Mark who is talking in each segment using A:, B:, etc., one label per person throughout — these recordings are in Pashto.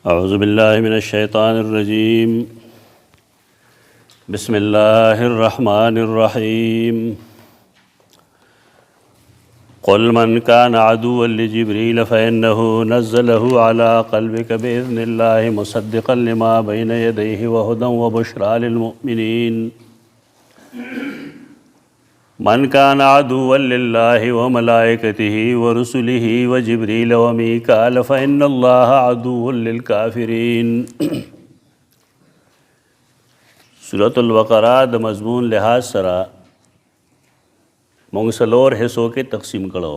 A: اعوذ باللہ من الشیطان الرجیم بسم اللہ الرحمن الرحیم قل من كان عدوا لجبريل فإنه نزله على قلبك بإذن الله مصدقا لما بين يديه وهدى وبشرى للمؤمنين من كان عدوا لله وملائكته ورسله وجبريل وميكال فإن الله عدو للكافرين سورة البقرہ د مضمون لحاظ سرا مونږ څلور حصو کې تقسیم کړو.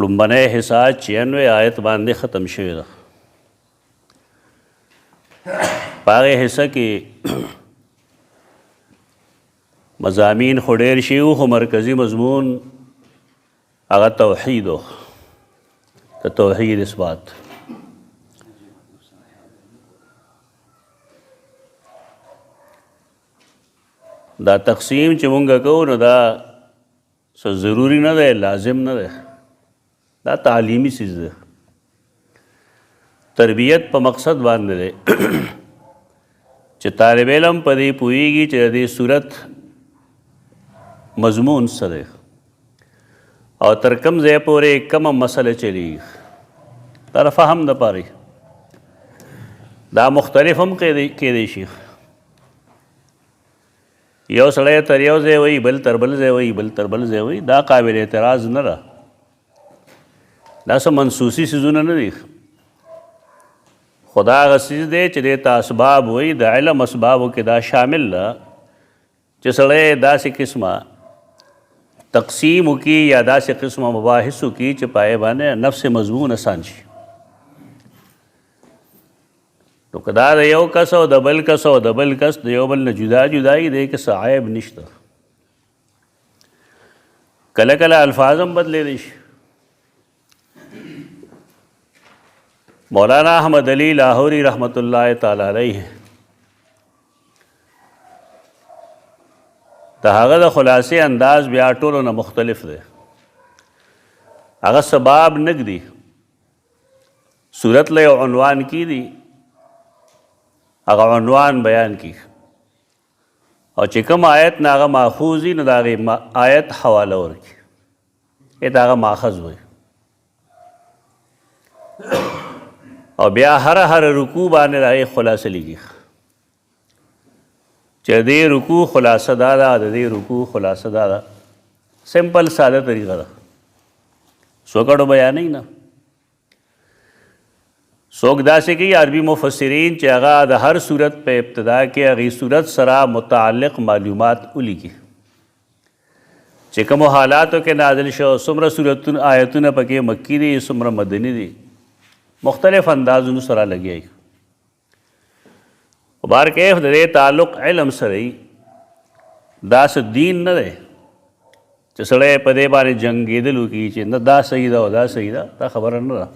A: لومبنی حصہ 96 آیت باندې ختم شوی ده. په هغې حصہ کې مضامین خو ډېر شي خو مرکزي مضمون هغه توحید و، د توحید اثبات. دا تقسیم چې مونږ کوو نو دا څه ضروري نه دی، لازم نه دی، دا تعلیمي څیز دی. تربیت په مقصد باندې دی چې طالب علم په دې پوهېږي چې د دې صورت مضمون څه دی او تر کوم ځای پورې کومه مسله چلیږي، دا د فهم دپاره. دا مختلف هم کیدی شي. یو سړی تر یو ځای وایي، بل تر بل ځای وایي، بل تر بل ځای وایي، دا قابل اعتراض نه ده. دا څه منسوسي څیزونه نه دي. خو دا هغه څیز دی چې دې ته اسباب وایي. د علم اسبابو کې دا شامل ده چې سړی داسې قسمه تقسیم وکړي یا داسې قسمه مباحث وکړي چې په هغې باندې نفس مضمون اسان شي. نو که دا د یو کس او د بل کس او د بل کس د یو بل نه جدا جدایي دی کې څه عیب نشته. کله کله الفاظ هم بدلیدی شي. مولانا احمد علی لاہوری رحمۃ اللہ تعالی علیہ د هغه د خلاصې انداز بیا ټولو نه مختلف دی. هغه سباب نږدي صورت له یو عنوان کی دی، هغه عنوان بیان کی او چې کوم آیت نه هغه ماخوذ وي نو د هغې آیت حواله ورکړي، ته هغه ماخذ وایي. او بیا هر رکوع باندې د هغې خلاصه لیکي چې دې رکوع خلاصه دا ده، د دې رکوع خلاصه دا ده. سمپل ساده طریقه ده. څوک بیانوي نه. څوک داسې کوي عربي مفسرین چې هغه د هر صورت په ابتدا کې هغې صورت سره متعلق معلومات ولیکي چې کومو حالاتو کې نازل شو، څومره صورتونه آیتونه پکې مکي دي، څومره مدني دي، مختلف اندازونو سره لګیا وي. بار کیف د دې تعلق علم سره وي. دا څه دین نه دی چې سړی په دې باندې جنګېدل وکړي چې نه دا صحیح ده او دا صحیح ده. دا خبره نه ده.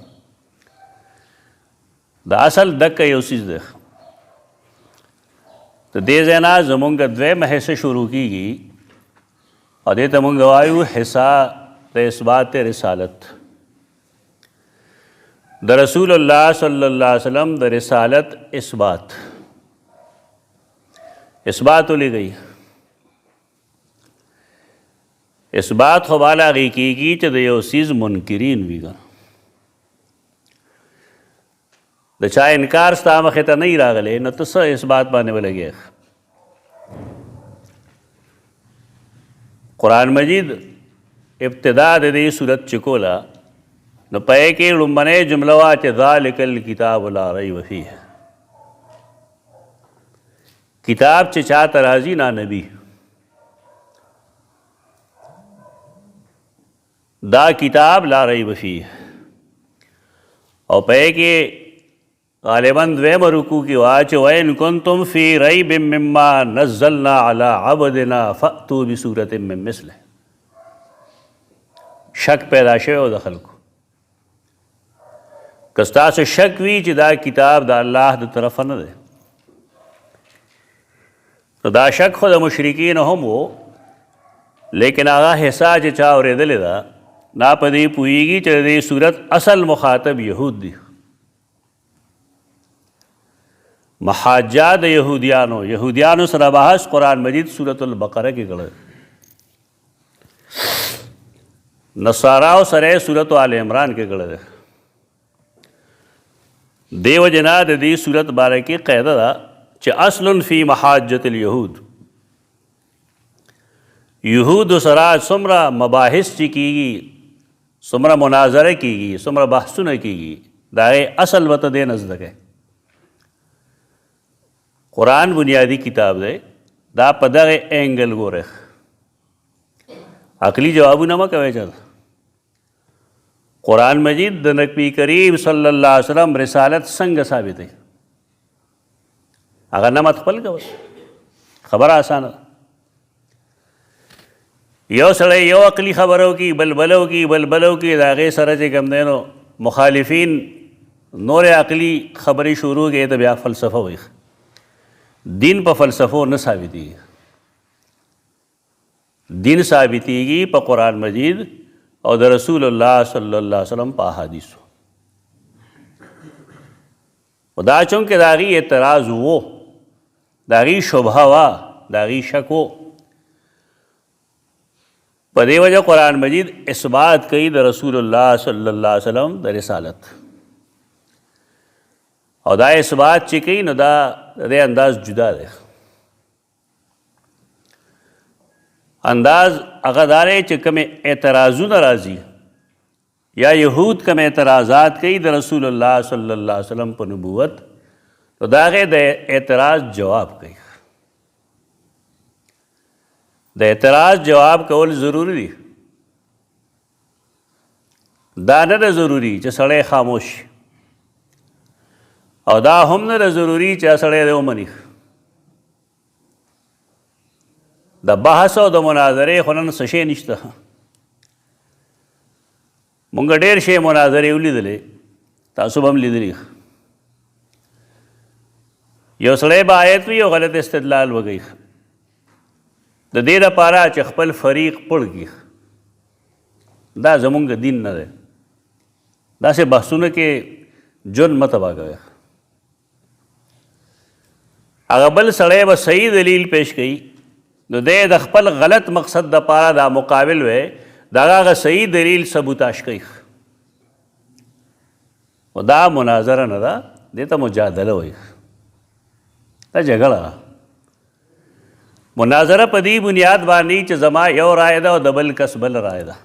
A: دا اصل دکه یو څیز دی. د دې ځای نه زمونږ دویمه حصه شروع کېږي او دې ته مونږ وایو حصه د اثبات رسالت. د رسول الله صلی الله علیه وسلم د رسالت اثبات ولې گئی. اثبات خو بالا هغې کېږي چې د یو څیز منکرین وي. د چا انکار ستا مخې ته نه راغلی نو ته څه اثبات باندې ولګې. قرآن مجید ابتدا د دې صورت چې کوله نو په یې کې لومبنۍ جمله وه چې ذالک الکتاب لا ریب فیه. کتاب چې چاته راځي نا نبی، دا کتاب لا ریب فیه. او په یې کې غالباً دویمه رکوع کې وه چې وَإِن كُنتُمْ فِي رَيْبٍ مِّمَّا نَزَّلْنَا عَلَىٰ عَبْدِنَا فَأْتُوا بِسُورَةٍ مِّن مِّثْلِهِ. شک پیدا شوی و د خلکو. که ستاسو شک وي چې دا کتاب د الله د طرفه نه دی، نو دا شک خو د مشرکین هم و، لیکن هغه حصہ چې چا اورېدلې ده نا پدې پوهیږي چې دې صورت اصل مخاطب یهود دي. محاجات د یهودیانو سره بحث قرآن مجید سورة البقره کې کړی. نصاراو سره سورة آل عمران کې کړی. دیو جنا د دې صورت باره کې قاعده ده چې اصل فی محاجت الیهود. یهود سره څومره مباحث چې کیږي، څومره مناظره کیږي، څومره بحثونه کیږي، دا اصل وته دې نزد کې. قرآن بنیادی کتاب دی، دا په دغه اینګل ګوره. عقلی جوابونه مه کوئ چاته. قرآن مجید د نبی کریم صلی الله علیه وسلم رسالت څنګه ثابتوي؟ هغه نمت خپل کوئ. خبره اسانه ده. یو سړی یو عقلي خبرو کی بلبلو کی د هغې سره چې کوم دی نو مخالفین نور عقلي خبرې شروع کړي ته بیا فلسفه وایي. دین په فلسفو نه ثابتېږي. دین ثابتېږي په قرآن مجید او د رسول الله صلی الله علیه وسلم په احادیثو. دا چونکې د هغې اعتراض و، د هغې شبهه وه، د هغې شک و، په دې وجه قرآن مجید اثبات کوي د رسول الله صلی الله علیه وسلم د رسالت. او دا اثبات چې کوي نو دا د انداز جدا دی. انداز هغه دا دی چې کوم اعتراضونه راځي یا یهود کوم اعتراضات کوي د رسول الله صلی الله علیه وسلم په نبوت، نو د هغې د اعتراض جواب کوي. د اعتراض جواب کول ضروری دی. دا نه ده ضروري چې سړی خاموش شي، او دا هم نه ده ضروري چې سړی دې ومني. د بحث او د مناظرې خو نن څه شی نشته. مونږ ډېر شی مناظرې ولیدلې، تاسو به هم لیدلي. یو سړی به آیت وي او غلط استدلال وکړي د دې لپاره چې خپل فریق پړ کړي. دا زمونږ دین نه دی. داسې بحثونه کې جون مه تباه کوئ. هغه بل سړی به صحیح دلیل پیش کوي، نو دی د خپل غلط مقصد دپاره دا مقابل وی د هغه صحیح دلیل سبوتاش کوي. و دا مناظره نه ده، دې ته مجادله وایي. دا جګړه ده. مناظره په دې بنیاد باندې چې زما یو رایه ده او د بل کس بل رایه ده.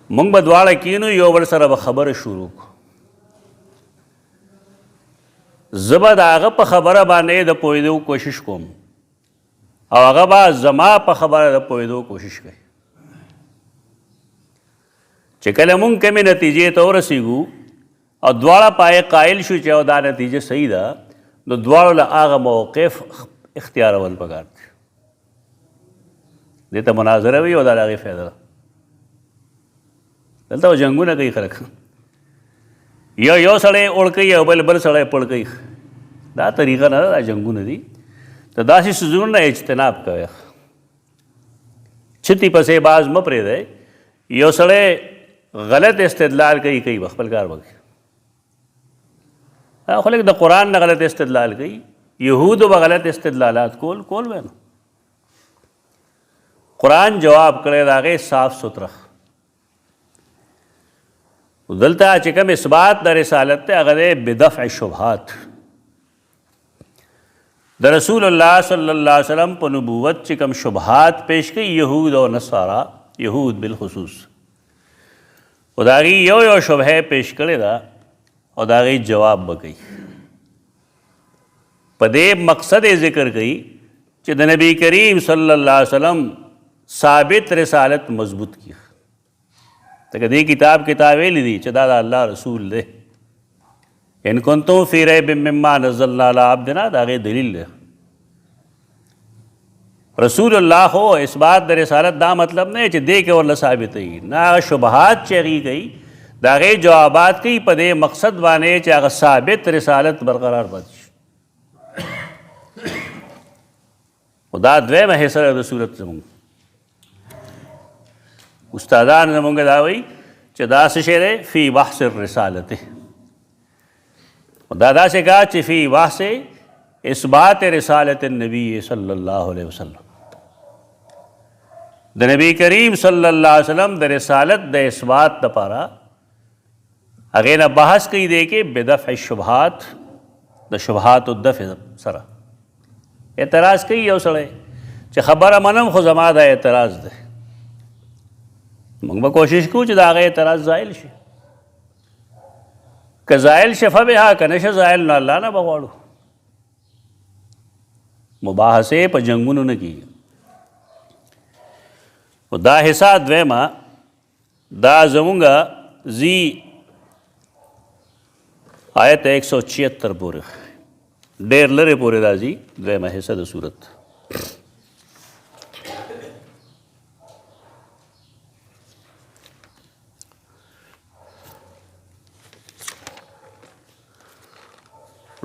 A: موږ به دواړه کینو، یو بل سره به خبره شروع کړو. زه به د هغه په خبره باندې د پوهېدو کوشش کوم او هغه به زما په خبره د پوهېدو کوشش کوي. چې کله موږ کومې نتیجې ته ورسېږو او دواړه پای قایل شو چې دا نتیجه صحیح ده، نو دواړو له هغه موقف اختیارول پکار دی. دې ته مناظره وي او دا د هغې فایده ده. دلته جنګونه کوي خلک. یو سړی اوړ کوي او بل سړی پړ کوي. دا طریقه نه ده، دا جنګونه دي. ته داسې څیزونو نه اجتناب کوئ. چتې پسې باز مه پرېږدئ. یو سړی غلط استدلال کوي به خپل کار وکړي. خلک د قرآن نه غلط استدلال کوي. یهودو به غلط استدلالات کول به نه. قرآن جواب کړی د هغې صاف ستره. دلته چې کوم اثبات د رسالت دی هغه دی بدفع شبهات. د رسول الله صلی الله علیه وسلم په نبوت چې کوم شبهات پیش کوي یهود او نصارا، یهود بالخصوص، او د هغې یو شبهه پیش کړې ده او د هغې جواب به کوي. په دې مقصد یې ذکر کوي چې د نبی کریم صلی الله علیه وسلم ثابت رسالت مضبوط کی. لکه دې کتاب ویلی دی چې دا د الله رسول دی. ان کنتم فی ریب مما نزلنا علی عبدنا، د هغې دلیل دی. رسول الله خو اثبات د رسالت دا مطلب نه چې دې کې ورله ثابتوي، نه هغه شبهات چې هغې کوي د هغې جوابات کوي په دې مقصد باندې چې هغه ثابت رسالت برقرار پاتې شي. خو دا دویمه حصه د صورت زموږ. استادان زمونږ دا وایي چې دا څه شی دی فی بحث الرسالت دا داسې کار چې فی بحث اثبات رسالت النبی صلی الله علیه وسلم د نبی کریم صلی الله علیه وسلم د رسالت د اثبات دپاره هغې نه بحث کوي دی کې بدفع الشبهات د شبهاتو دفع سره اعتراض کوي یو سړی چې خبره منم خو زما دا اعتراض دی موږ به کوشش کوو چې د هغه اعتراض زایل شي که زایل شي فبها که نشه زایل نو الله نه به غواړو مباحثې په جنګونو نه کېږي دا حصہ دویمه دا زمونږ زی آیت 176 پورې ډېر لرې پورې راځي دویمه حصہ د صورت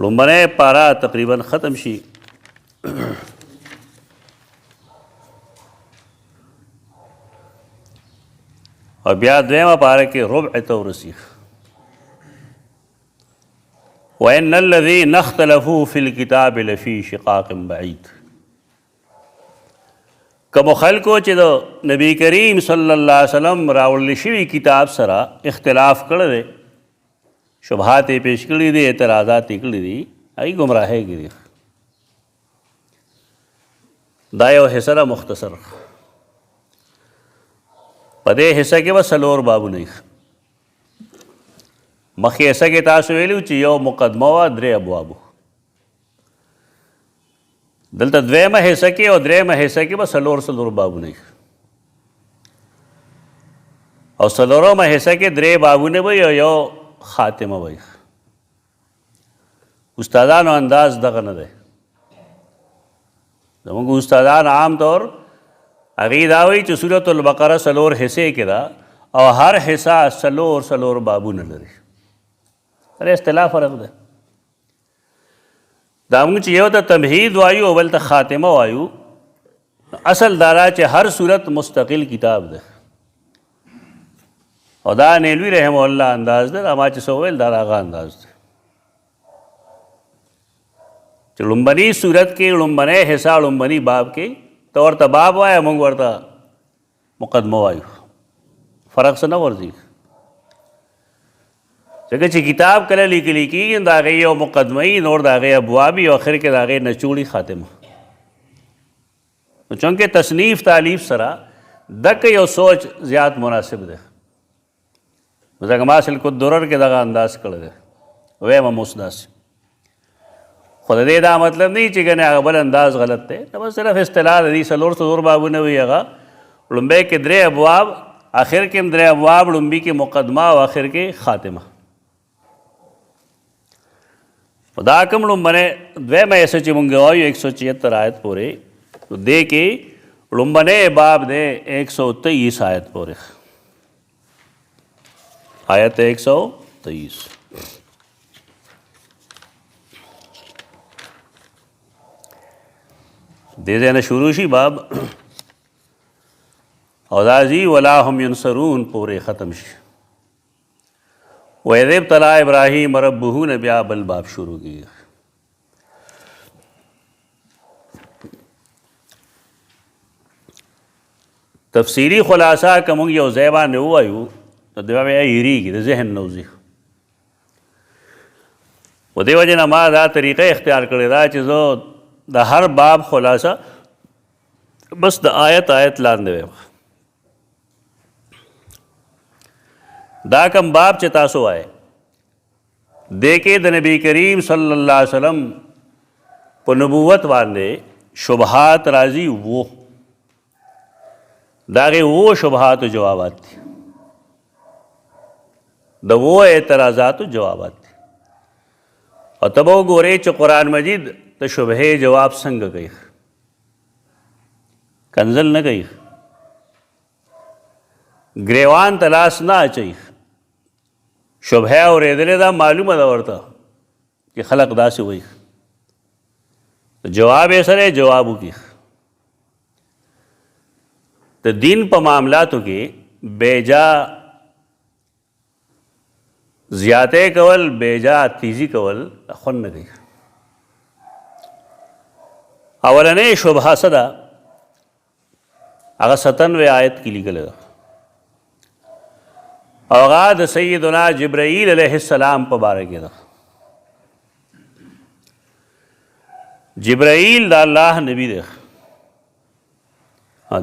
A: لومبنۍ پارا تقریبا ختم شي اور بیا دویمه پاره کې ربع ته ورسي وَإِنَّ الَّذِينَ اخْتَلَفُوا فِي الْكِتَابِ لَفِي شِقَاقٍ بَعِيدٍ کومو خلکو چې د نبی کریم صلی الله علیه وسلم راوړل شوي کتاب سره اختلاف کړی دی شبهات یې پیش کړي دي اعتراضات یې کړي دي هغوی ګمراهۍ کې دي دا یو حصه ده مختصر په دې حصه کې به څلور بابونه دي مخکې حصه کې تاسو ویلي چې یو مقدمه وه 3 ابواب دلته دویمه حصه کې او دریمه حصه کې به څلور بابونه دي او څلورمه حصه کې 3 بابونه به یو خاتمه وي استادانو انداز دغه نه دی زموږ استادان عام طور هغې دا وایي چې سورة البقره 4 حصې کې ده او هر حصہ 4 بابونه لري سره اصطلاح فرق ده دا موږ چې یو ته تمهید وایو او بل ته خاتمه وایو اصل دارا چې هر صورت مستقل کتاب ده او دا نیلوی رحمه الله انداز ده دا ما چې څه وویل دا هغه انداز ده چې لومبني صورت کې لومبنی حصہ لومبني باب کې ته ورته باب وایه موږ ورته مقدمه وایو فرق څه نه ورځي ځکه چې کتاب کله لیکلی کېږي د هغې یو مقدمه وي نور د هغې ابواب وي او اخر کې د هغې نچوړي خاتمه نو چونکې تصنیف تالیف سره دکه یو سوچ زیات مناسب دی ځکه ما سلک الدرر کې دغه انداز کړی دی ویم هم اوس داسې خو د دې دا مطلب نه چې ګنې هغه بل انداز غلط دی دا بس صرف اصطلاح د دې 4 بابونه وي هغه لومبۍ کې 3 ابواب آخر کې هم 3 ابواب لومبي کې مقدمه او آخر کې خاتمه دا کوم لومبنۍ دویمه حصه چې مونږ وایو 176 آیت پورې نو دې کې لومبنۍ باب دی 123 آیت پورې آیت 123 دې ځای نه شروع شي باب او دا ځي ولا هم ینصرون پورې ختم شي وَإِذِ ابْتَلَىٰ إِبْرَاهِيمَ رَبُّهُ نے بیا بل باب شروع کی تفسیری خلاصہ که مونږ یو ځای باندې ووایو نو د بیا هېرېږي د ذهن نه وځي په دې وجې نه ما دا طریقه اختیار کړې ده چې زه د هر باب خلاصه بس د آیت لاندې ویم دا کم باب چې تاسو وایي دې کې د نبی کریم صلی الله علیه وسلم په نبوت باندې شبهات راځي وو د هغې وو شبهاتو جوابات دي د وو اعتراضاتو جوابات دي او ته به وګورئ چې قرآن مجید د شبهې جواب څنګه کوي کنزل نه کوي ګریوان ته لاس نه اچوي شبهه اورېدلې ده معلومه ده ورته چې خلق داسې وایي جواب یې سره جواب وکړي د دین په معاملاتو کې بیجا زیاته کول بیجا تیزی کول خوند نه کوي. اولنې شبهه څه ده؟ هغه 97 آیت کې لیکلې ده او هغه د سیدنا جبرائیل علیه السلام په باره کې ده. جبرائیل د الله نبی دی،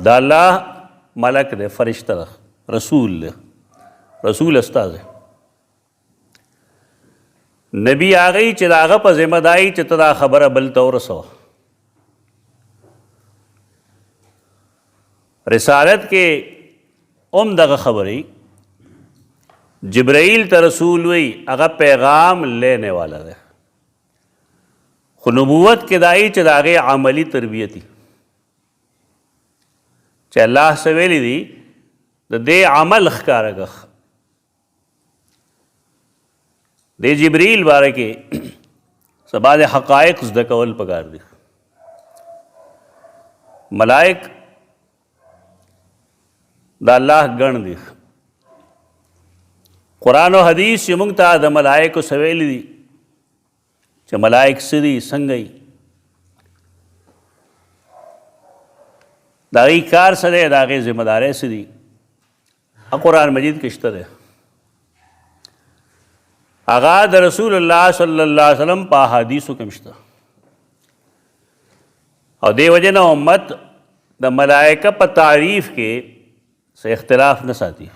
A: د الله ملک دی، فرشته ده، رسول دی، رسول استاد دی. نبی هغه چې د هغه په ذمه داری چې ته دا خبره بل ته ورسوه. رسالت کې دغه خبرې جبرائیل ته رسول وی هغه پیغام لینے والا دی، خو نبوت کې دای چې د هغې عملی تربیتی چې الله څه ویلي دي د دې عمل ښکاره کړه. د جبرائیل باره کې څه بعضې حقایق زده کول پکار دي. ملائک د الله ګڼ دي. قرآن و حدیث چې موږ ته د ملائکو څه ویلي دي چې ملائک څه دي، څنګه یي، د هغې کار څه دی، د هغې ذمه دارۍ څه دي، قرآن مجید کې شته دی. هغه د رسول الله صلی الله علیه وسلم په احادیثو کې هم شته او دې وجې نه امت د ملائکه په تعریف کې څه اختلاف نه ساتي.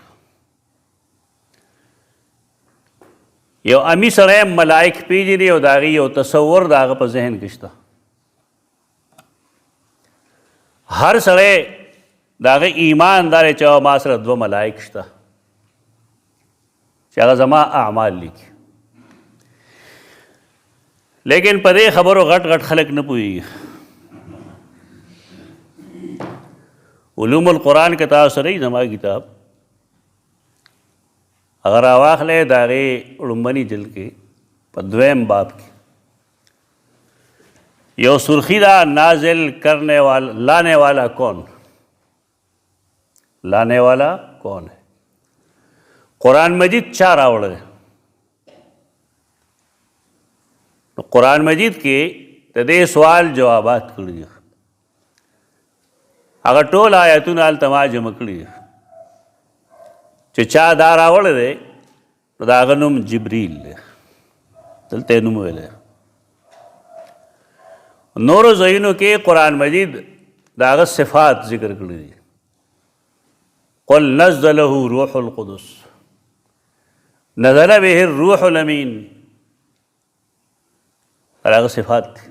A: یو امی سړی ملائک پیژني او د هغې یو تصور د هغه په ذهن کې شته. هر سړی د هغه ایمان دا دی چې ما سره 2 ملائک شته چې هغه زما اعمال لیکي. لیکن په دې خبرو غټ غټ خلک نه پوهېږي. علوم القرآن کې تاسو سره زما کتاب اگر راواخلې د هغې لومړني جلد کې په 2 باب کې یو سرخی دا نازل کرنے والا لانے والا کون، لانے والا کون ہے. قرآن مجید چا راوړی دی؟ قرآن مجید کې د دې سوال جوابات کړي دي. هغه ټول آیتونه هلته ما جمع کړي دي چې چا دا راوړی دی نو د هغه نوم جبریل دی، دلته یې نوم ویلی. نورو ځایونو کې قرآن مجید د هغه صفات ذکر کړي دي. قل نزله روح القدس نزل به الروح الامین، هغه صفات دي.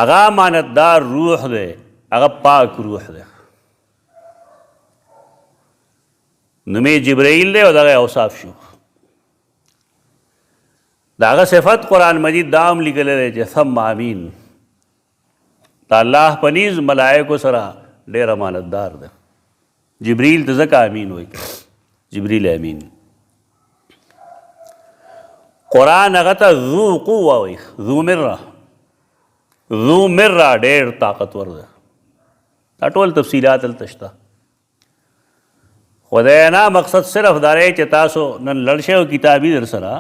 A: هغه امانتدار روح دی، هغه پاک روح دی. نوم یې جبرائیل دی او دغه اوصاف شو. د هغه صفت قرآن مجید دا هم لیکلی دی چې ثم امین، د الله په نیز ملایکو سره ډېر امانتدار دی. جبریل ته ځکه امین وایي، جبریل امین. قرآن هغه ته ذو قوه وایي، ذو مره، ذو مره ډېر طاقتور دی. دا ټول تفصیلات هلته شته. خو د نه مقصد صرف دا دی چې تاسو نن لړ شئ او کتابي در سره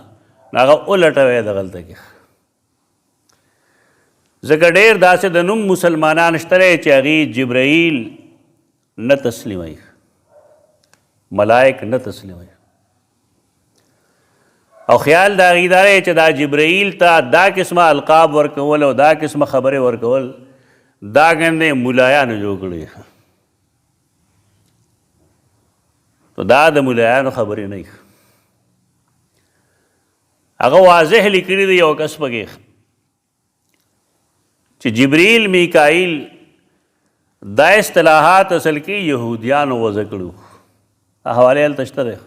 A: هغه ولټوئ دغلته کې. ځکه ډېر داسې د نوم مسلمانان شته دی چې هغې جبرائیل نه تسلیموي، ملائک نه تسلیموي او خیال د هغې دا دی چې دا جبرائیل ته دا قسمه القاب ورکول او دا قسمه خبرې ورکول دا ګندې ملایانو جوړ کړي. نو دا د ملایانو خبرې نه وي. هغه واضح لیکلي دی یو کس پکې چې جبریل میکائیل دا اصطلاحات اصل کې یهودیانو وضع کړو. حوالې هلته شته دی.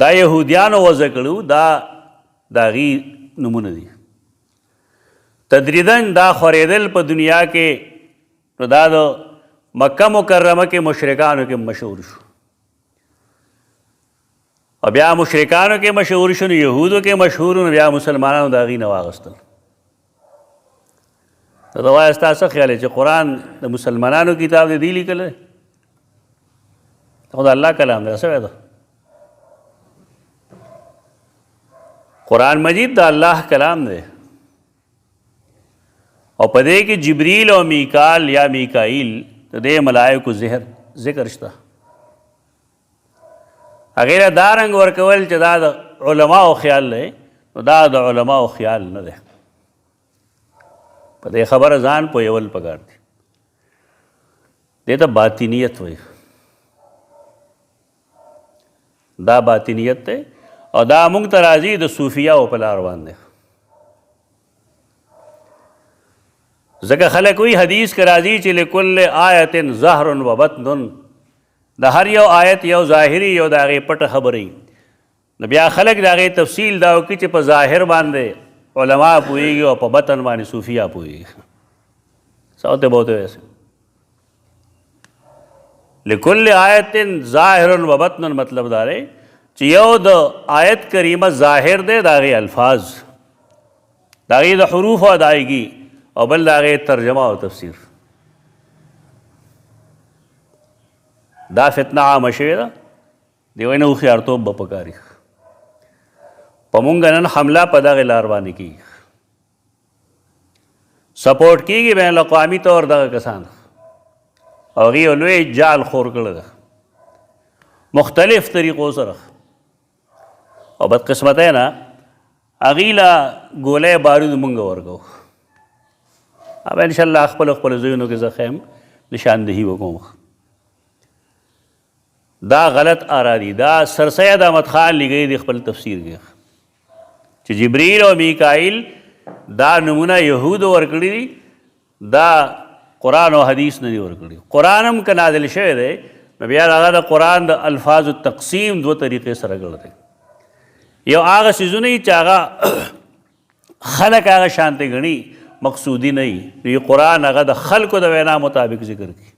A: دا یهودیانو وضع کړو، دا د هغې نومونه دي. تدریدن دا خورېدل په دنیا کې نو دا د مکه مکرمه کې مشرکانو کې مشهور شو او بیا مشرکانو کې مشهور شو، نو یهودو کې مشهور، نو بیا مسلمانانو د هغې نه واغستل. ته ته وایه ستا څه خیال دی چې قرآن د مسلمانانو کتاب دی لیکلی؟ خو د الله کلام دی. څه ده؟ قرآن مجید د الله کلام دی او په دې کې جبریل او میکال یا میکائیل د دې ملائکو ذکر شته. هغې له دا رنګ ورکول چې دا د علماو خیال دی، نو دا د علماو خیال نه دی. په دې خبره ځان پوهول پکار دی. دې ته باطنیت وایي. دا باطنیت دی او دا موږ ته راځي د صوفیاو په لار باندې. ځکه خلک وایي حدیث کې راځي چې لکل آیت ظهر و بطن، د هر یو آیت یو ظاهري یو د هغې پټه خبرې. نو بیا خلک د هغې تفصیل دا وکړي چې په ظاهر باندې علما پوهېږي او په بطن باندې صوفیا پوهېږي. سوته بہت ویسے لکل آیت ظاهر و بطن مطلب دا رہے چې یو د آیت کریمه ظاهر دی، د هغې الفاظ، د هغې د حروفو ادایګي، او بل د هغې ترجمه او تفسیر. دا فتنه عامه شوې ده. دې وجې نه هوښیارتوب به پکار وي. په مونږ نن حمله په دغې لار باندې کېږي، سپورټ کېږي بین الاقوامي طور دغه کسان، او هغې یو لوی جال خور کړی ده مختلف طریقو سره. او بدقسمتی نه هغې له ګولی بارود مونږ ورکوو. اب انشاءالله خپلو ځایونو کې زه ښیم نشاندهي وکوم. دا غلط آرا دي. دا سر سید احمد خان لیکلی دی خپل تفسیر کې چې جبریل او میکائیل دا نمونه یهودو ورکړي دي، دا قرآن او حدیث نه دي ورکړي. قرآن هم که نازل شوی دی نو بیا هغه د قرآن د الفاظو تقسیم دوه طریقې سره کړی دی. یو هغه څیزونه دي چې هغه خلک هغه شانتې ګڼي، مقصودی نه وي. نو قرآن هغه د خلکو د وینا مطابق ذکر کوي.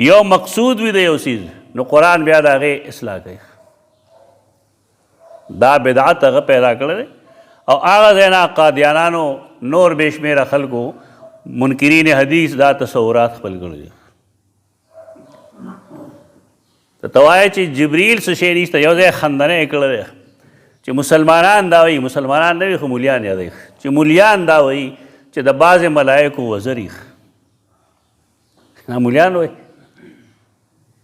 A: یو مقصود وي د یو څیز، نو قرآن بیا د هغې اصلاح کوي. دا بدعت هغه پیدا کړی دی او هغه ځای نه قادیانانو نور بې شمېره خلکو منکرین حدیث دا تصورات خپل کړي دي. ته وایې چې جبریل څه شی نشته. یو ځای خندنه یې کړی دی چې مسلمانان دا وایي، مسلمانان نه وي خو مولیان یادوي چې مولیان دا وایي چې د بعضې ملایکو وزر یي. مولیان وایي.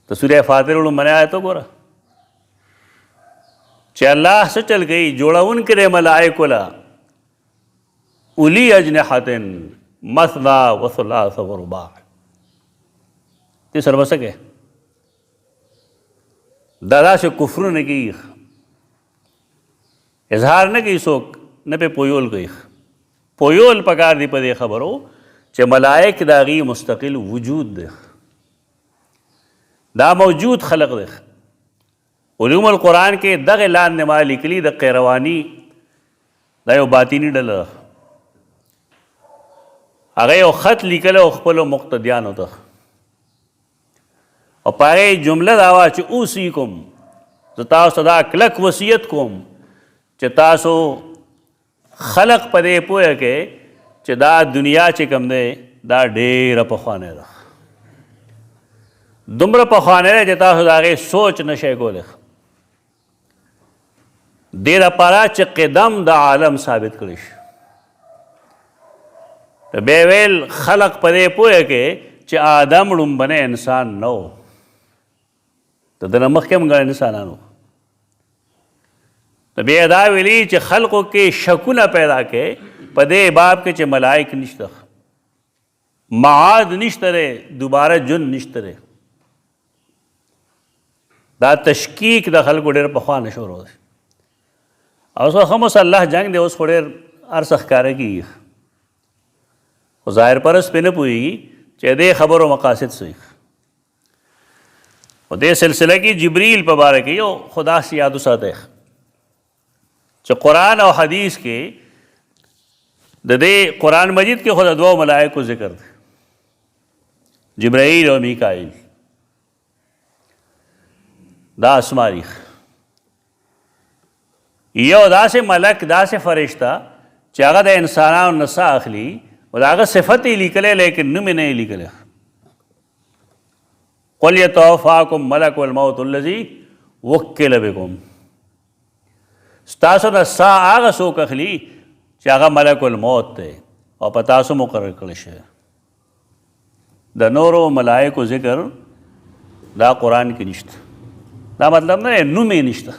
A: ته سوره فاتر لومړنی آیت وګوره چې الله څه چل کوي، جوړونکی دی ملایکو له اولی اجنحة مثنى وثلاث ورباع. دې سره به څه کوي؟ دا داسې کفرونه کوي، اظهار نه کوي څوک، نه پې پویول کوي. پویول پکار دی په دې خبرو چې ملائک د هغې مستقل وجود دی، دا موجود خلق دی. علوم القرآن کې دغه لاندې ما لیکلي د قیرواني دا یو باطني ډله ده. هغه یو خط لیکلی و خپلو مقتدیانو ته، او په هغې جمله دا وه چې اوصیکم، زه تاسو ته دا کلک وصیت کوم چې تاسو خلق په دې پوهه کې چې دا دنیا چې کوم دی دا ډېره پخوانۍ ده. دومره پخوانۍ ده چې تاسو د هغې سوچ نشئ کولی. دې دپاره چې قدم د عالم ثابت کړی شي. بیا ویل خلق په دې پوهه کې چې آدم لومبنی انسان نه و، د ده نه مخکې هم ګڼ انسانان وو. بیا دا ویلي چې خلقو کې شکونه پیدا کې په دې باب کې چې ملائک نشته، معاد نشته دی، دوباره جن نشته دی. دا تشکیک د خلکو ډېر پخوا نه شروع دی. او اوس هم مسلح جنګ دی، اوس خو ډېر هر څه ښکاره کېږي، خو ظاهر پرست پرې نه پوهېږي چې دې خبرو مقاصد څه وي. په دې سلسله کې جبریل په باره کې یو خو داسې یاد وساتئ چې قرآن او حدیث کې د دې قرآن مجید کې خو د دوو ملائکو ذکر دی، جبرائیل او میکائیل. دا اسماریخ یو داسې ملک، داسې فرشته چې هغه د انسانانو نه ساه اخلي، او د هغه صفت یې لیکلی لیکن نوم یې نه یې لیکلی. قل یتوفاکم ملک الموت الذی وکل بکم، ستاسو نه ساه هغه څوک اخلي چې هغه ملک الموت دی او په تاسو مقرر کړی شوی. د نورو ملایکو ذکر دا قرآن کې نشته. دا مطلب نه نوم یې نشته.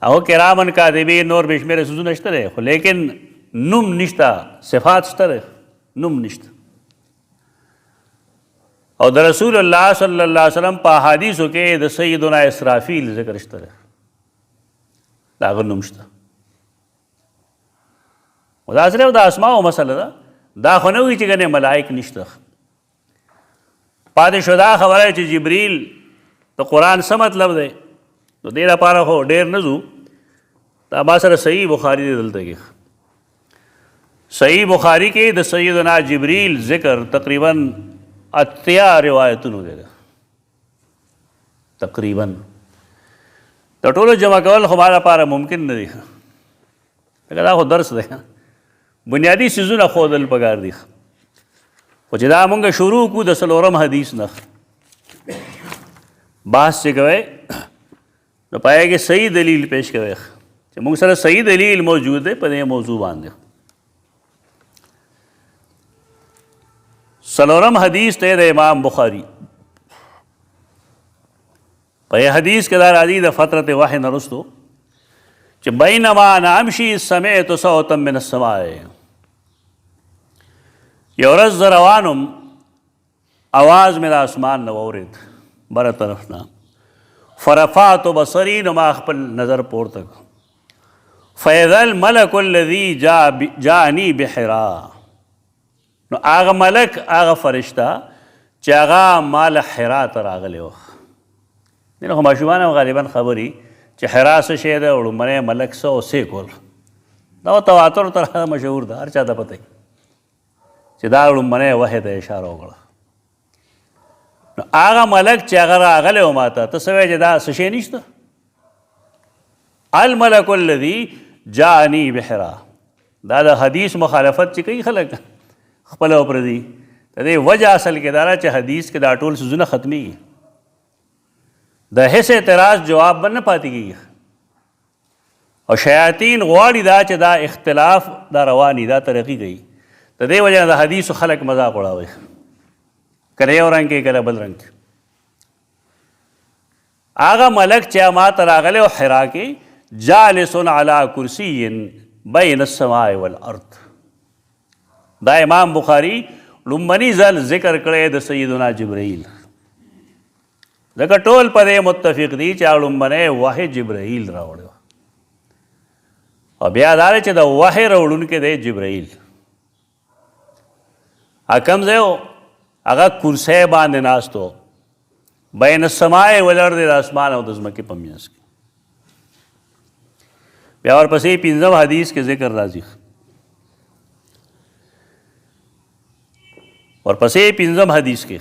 A: هغه کرامن کاتبین نور بې شمېره څیزونه شته دی، خو لیکن نوم نشته، صفات شته دی، نوم نشته. او د رسول الله صلی الله علیه وسلم په احادیثو کې د سیدنا اسرافیل ذکر شته دی، د هغه نوم شته. او دا صرف د اسماءو مسله ده، دا خو نه وي چې ګنې ملائک نشته. پاتې شو دا خبره چې جبریل د قرآن څه مطلب دی، نو دې لپاره خو ډېر نه ځو. دا ما سره صحیح بخاري دی دلته کې. صحیح بخاري کې د سیدنا جبریل ذکر تقریباً 80 روایتونو دی تقریباً. د ټولو جمع کول خو ما لپاره ممکن نه دی، ځکه دا خو درس دی، بنیادي څیزونه ښودل پکار دي. خو چې دا مونږ شروع کړو د څلورم حدیث نه بحث چې کوئ، نو په هغې کې صحیح دلیل پیش کوئ چې مونږ سره صحیح دلیل موجود دی په دې موضوع باندې. څلورم حدیث دی د امام بخاري. په دې حدیث کې دا راځي د فترت وحی نه وروستو چې بینما انا امشي سمعت صوتا من السماء، یو ورځ زه روانم آواز مې د اسمان نه واورېد بره طرف نه، فرفعت بصري، نو ما خپل نظر پورته کړ، فاذا الملک الذي جاءني بحرا، نو هغه ملک هغه فرشته چې هغه مال حرا ته راغلی و. دینه خو ماشومان هم غالبا خبري چې حرا څه شی دی، وړومبنی ملک څه او څه کول، دا تواتر تر مشهور ده، هر چا ته پته چې دا وړومبنی وحی ته اشاره وکړه. نو هغه ملک چې هغه راغلی و ما ته، ته څه وایې چې دا څه شی نشته؟ الملک الذي جاءني بحرا. دا د حدیث مخالفت چې کوي خلک خپله او پردي، د دې وجه اصل کې دا چې حدیث کې دا ټول څیزونه ختمېږي، د هیڅ اعتراض جواب به نه پاتې کېږي. او شیاطین غواړي دا چې دا اختلاف دا رواني دا ترقي کوي، د دې وجه نه د حدیثو خلک مذاق اړوي، کله یو رنګ کې کله بل رنګ کې. هغه ملک چې ما ته راغلی و حرا کې، جالس علی کرسی بین السماء والارض. دا امام بخاری لومبني ځل ذکر کړی د سیدنا جبرائیل، ځکه ټول په دې متفق دي چې لومبنی وحی جبرائیل راوړی و، او بیا دا دی چې د وحی راوړونکی دی جبرائیل. کوم ځای و؟ هغه کرسی باندې ناست و، بین السماء والارض، د اسمان او د ځمکې په منځ کې. بیا ورپسې 5 حدیث کې ذکر راځي، ورپسې 5 حدیث کې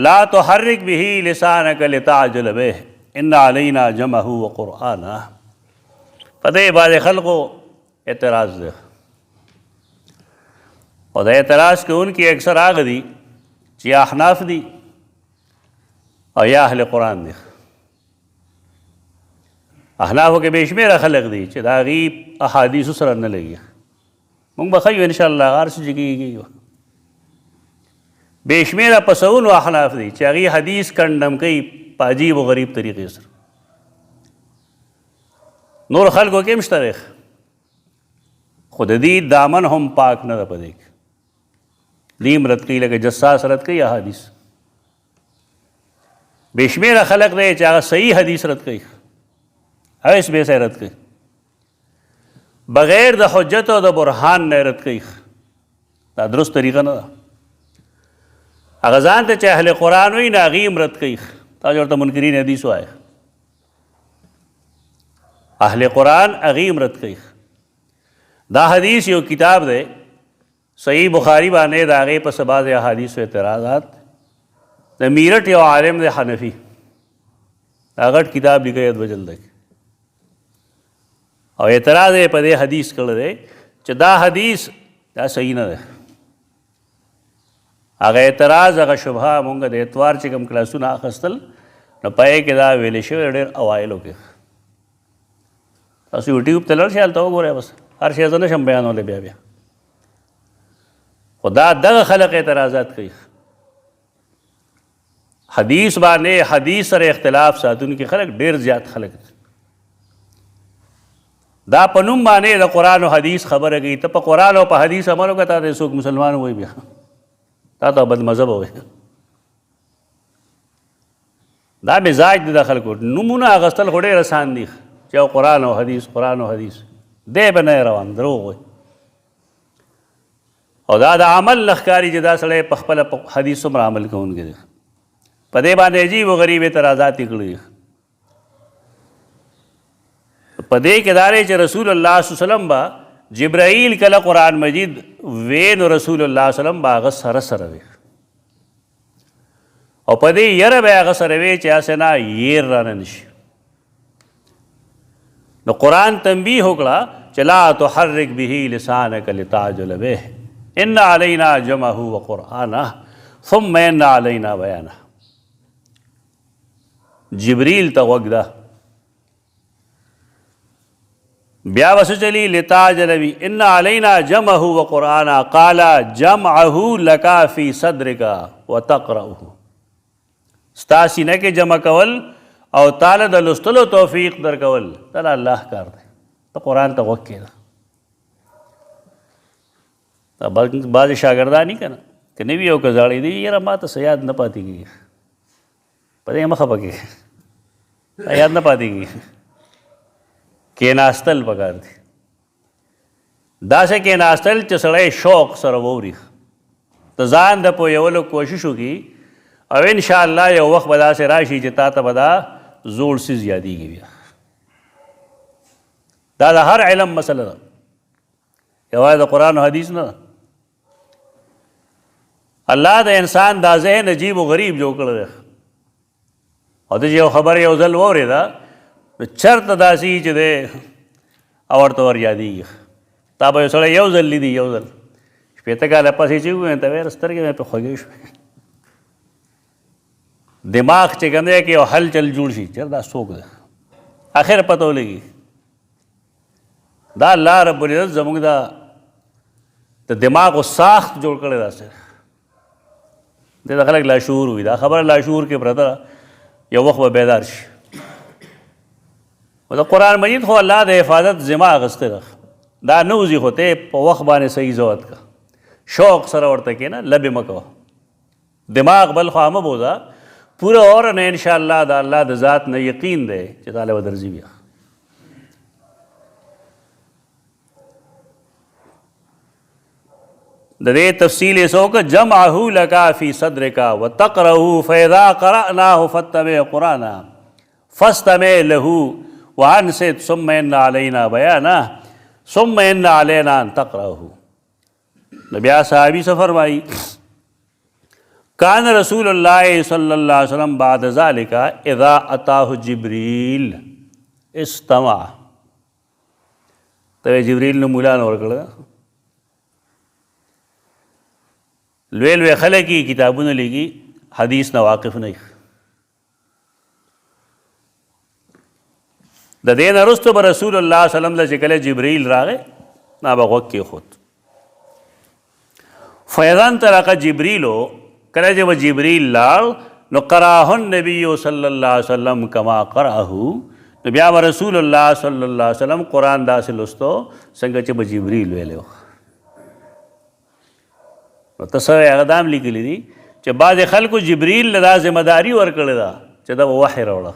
A: لا تحرک به لسانک لتعجل به ان علینا جمعه وقرآنه. په دې باندې خلقو اعتراض دی، او د اعتراض کوونکي اکثر هغه دي چې یا احناف دي او یا اهل قرآن دي. احنافو کې بې شمېره خلق دي چې د هغې احادیثو سره نه لګي. موږ به ښیو انشاءالله هر څه چې کېږي. بې شمېره په سوونو احناف دي چې هغې حدیث کنډم کوي په عجیب و غریب طریقې سره. نور خلکو کې هم شته دی، خو د دې دامن هم پاک نه ده په دې کې. دیم رد کوي لکه جساس رد کوي احادیث. بې شمېره خلق دی چې هغه صحیح حدیث رد کوي، هیڅ بې ځایه رد کوي، بغیر د حجت او د برهان نه رد کوي. دا درست طریقه نه ده. هغه ځان ته چې اهل قرآن وایي نه هغې هم رد کوي. تاسو ورته منکرین حدیث وایه، اهل قرآن هغې هم رد کوي. دا حدیث یو کتاب دی صحیح بخاری باندې، د هغې پس بعضې احادیثو اعتراضات. د میرټ یو عالم دی حنفي، دا غټ کتاب لیکلی 2 جلده کې، او اعتراض یې په دې حدیث کړی دی چې دا حدیث دا صحیح نه دی. هغه اعتراض هغه شبهه مونږ د اتوار چې کوم کلاسونه اخیستل نو پای کې دا ویلې شوی ډېر اوایلو کې. تاسو یوټیوب ته لاړ شئ هلته وګورئ، بس هر شی زه نشم بیانولی بیا خو دا دغه خلق اعتراضات کوي. حدیث باندې حدیث سره اختلاف ساتونکي خلق ډېر زیات خلق دي. دا په نوم باندې د قرآن او حدیث خبره کوي. ته په قرآن او په حدیث عمل وکړه، تا ته څوک مسلمان وایي بیا تا ته بد مذهب وایي. دا مزاج د خلکو نومونه اخیستل خو ډېر اسان دي چې قرآن او حدیث قرآن او حدیث دی به نه روان دروغ وایي. او دا د عمل نه ښکاري چې دا سړی په خپله حدیث څومره عمل کوونکی دی. په دې باندې عجیب و غریب اعتراضات یې کړي. په دې کې دا دی چې رسول الله صلی الله علیه وسلم به جبرائیل کله قرآن مجید وی نو رسول الله صلی الله علیه وسلم به هغه سره سره وی او په دې یره به هغه سره وی چې هسې نه يیر رانه نشي. نو قرآن تنبیه وکړه چې لا تحرک به لسانک لتعجل به ان علینا جمعه وقرآنه ثم ان علینا بیانه. جبریل ته غوږ ده بیا بس چلی لتعجل به ان علینا جمعه وقرآنه قال جمعه لك فی صدرک وتقرأه. ستا سینه کې جمع کول او تعالی د لوستلو توفیق درکول دا الله کار دی. ته قرآن ته غوږ کېږده. بعضې شاګردان دي که نه که نوي او که زاړه دي یاره ما ته څه یاد نه پاتې کېږي په دې مه خفه کېږي یاد نه پاتې کېږي. کېناستل پکار دي. داسې کېناستل چې سړی شوق سره واوري ته ځان د پوهولو کوشش وکړي او انشاءالله یو وخت به داسې راشي چې تا ته به دا زوړ څیز یادېږي. بیا دا د هر علم مسله ده، یوازې د قرآن او حدیث نه ده. الله د انسان دا ذهن عجیب و غریب جوړ کړی دی او ته چې یو خبره یو ځل واورېده نو چېرته داسې چې دی او ورته ور یادېږي. تا به یو سړی یو ځل لیدي یو ځل 15 کاله پسې چې ووایي ته وایې سترګې مې پرې خوږې شوې. دماغ چې کوم دی کې یو هلچل جوړ شي چېرته دا څوک دی اخر پته ولګي. دا الله رب العزت زموږ د دماغ و ساخت جوړ کړی داسې دې ته خلک لاشعور وي. دا خبره لاشعور کې پرته یو وخت به بیدار شي. او د قرآن مجید خو الله د حفاظت ذمه اخیستې ده. دا نه وځي خو ته په وخت باندې صحیح ضبط کړه. شوق سره ورته کښېنه لبې مه کوه. دماغ بل خوا مه بوځه. پوره اور نه انشاءالله د الله د ذات نه یقین دی چې تاله به درځي. بیا د دې تفصیل یې څه وکړه جمعه لك فی صدرک وتقرأه فاذا قرأناه فاتبع قرآنه فاستمع له وانصت ثم ان علینا بیانه ثم ان علینا ان تقرأه. بیا صحابی سے فرمائی کان رسول اللہ صلی اللہ علیہ وسلم بعد ذلك اذا اتاه جبریل استمع. تو جبریل نے مولا نور کړه لوی لوی خلک کتابونه لیکي حدیث نه واقف نه. د دې نه وروسته به رسول الله صلی الله علیه وسلم له چې کله جبریل راغی نه به غوږ کېښود. فاذا انطلق جبریل کله چې به جبریل لاړ نو قرأه النبي صلی الله علیه وسلم کما قرأه. نو بیا به رسول الله صلی الله علیه وسلم قرآن داسې لوستو څنګه چې به جبریل ویلی و. نو ته څه هغه دا هم لیکلي دي چې بعضې خلکو جبریل له دا ذمهداري ورکړې ده چې دا به وحی راوړه.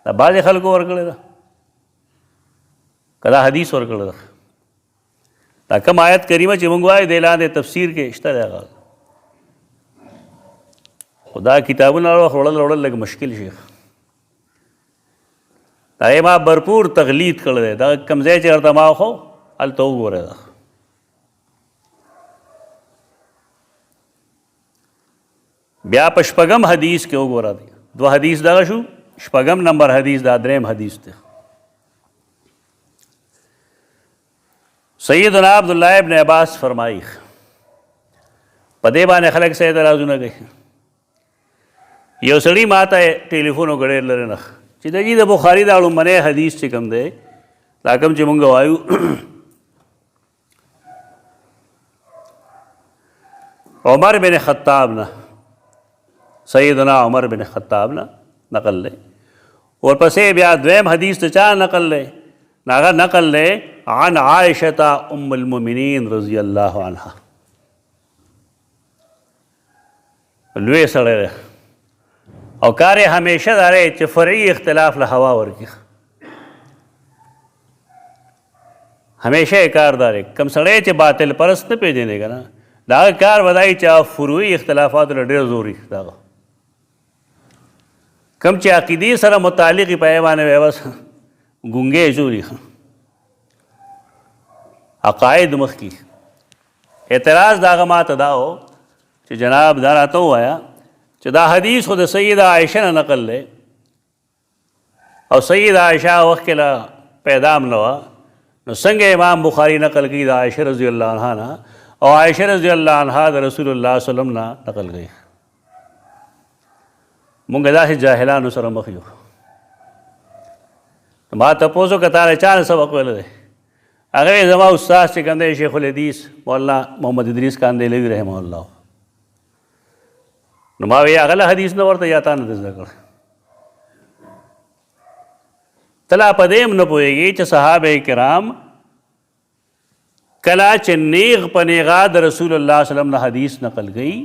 A: دا بعضې خلکو ورکړې ده که دا حدیث ورکړې ده. دا کوم آیت کریمه چې موږ وایو د لاندې تفسیر کې شته دی هغه. خو دا کتابونه وړل لږ مشکل شي. دا یې ما برپور تغلید کړی دی. دا کوم ځای چې ورته ما وښو هلته وګورئ. دا بیا په شپږم حدیث کې وګوره. دو حدیث دغه شو، شپږم نمبر حدیث دا دریم حدیث دی. سیدنا عبداللہ ابن عباس فرمائی په دې باندې خلک څه اعتراضونه کوي. یو سړي ما ته ټلیفون وکړی ډېر لرې نه چې د بخاري دا لومړنی حدیث چې کوم دی دا کوم چې مونږ وایو عمر بن خطاب نه سیدنا عمر بن خطاب نه نقل دی. ورپسې بیا دویم حدیث ته چا نقل دی؟ هغه نقل دی عن عائشة ام المؤمنین رضی الله عنها. لوی سړی دی او کار یې همیشه دا دی چې فرعي اختلاف له هوا ورکړي. همیشه یې کار دا دی کوم سړی چې باطل پرست نه پېژنې که نه د هغه کار به دا وي چې فروعي اختلافاتو له ډېر زور وي. دغه کوم چې عقیدې سره متعلق وي په هغې باندې بیا بس ګونګې چولي عقاید مخکې. اعتراض د هغه ما ته دا و چې جناب دا راته ووایه چې دا حدیث خو د سیده عایشه نه نقل دی او سیده عایشه وخت کې لا پیدا هم نه وه نو څنګه امام بخاري نقل کوي د عایشه رضی الله عنها نه او عایشه رضی الله عنها د رسول الله صلی الله علیه وسلم نه نقل کوي. مونږ داسې جاهلانو سره مخ یو. ما تپوس وکړه تا نه چا نه سبق ویلی دی؟ هغه یې زما استاد چې کوم دی شیخ الحدیث مولانا محمد ادریس کاندهلوي رحمه الله. نو ما وی هغه له حدیث نه ورته یا تا نه زده کړی. ته لا په دې هم نه پوهېږي چې صحابه کرام کله چې نیغ په نیغه د رسول الله صلی الله علیه وسلم نه حدیث نقل کوي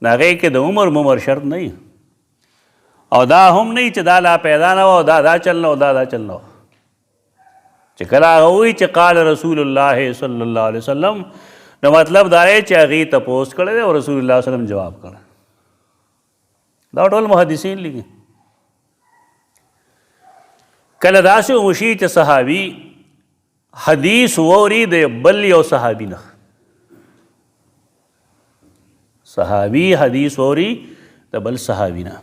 A: نو هغې کې د عمر شرط نه وي او دا هم نه چې دا لا پیدا نه وه او دا چل نه و دا چل نه و. چې کله هغه وایي چې قال رسول الله صلی الله علیه وسلم نو مطلب دا دی چې هغې تپوس کړی دی او رسول الله صلی الله علیه وسلم جواب کړی. دا ټول محدثین لیکي. کله داسې وشي چې صحابي حدیث ووري د بل یو صحابي نه صحابي حدیث ووري د بل صحابي نه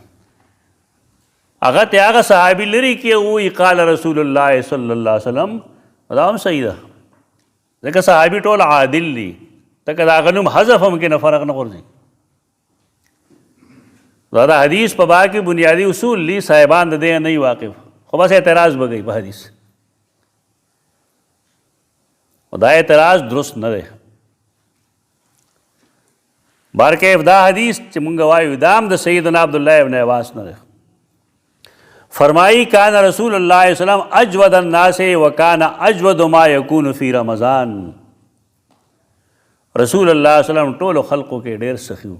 A: هغه ته هغه صحابي لري کې وایي قال رسول الله صلی الله علیه وسلم دا هم صحیح ده ځکه صحابي ټول عادل دي ته د هغه نوم حذف هم کې نه فرق نه غورځي. دا حدیث په باب کې بنیادی اصول لی صاحبان د دې نه واقف خو بس اعتراض به کوي په حدیث او دا اعتراض درست نه دی. بارکیف دا حدیث چې مونږ وایو دا هم د سیدنا عبدالله ابن عباس نه دی. فرمائی کان رسول اللہ صلی اللہ علیہ وسلم اجود الناس وکان اجود ما یکون فی رمضان. رسول اللہ صلی اللہ علیہ وسلم ټولو خلقو کې ډېر سخي و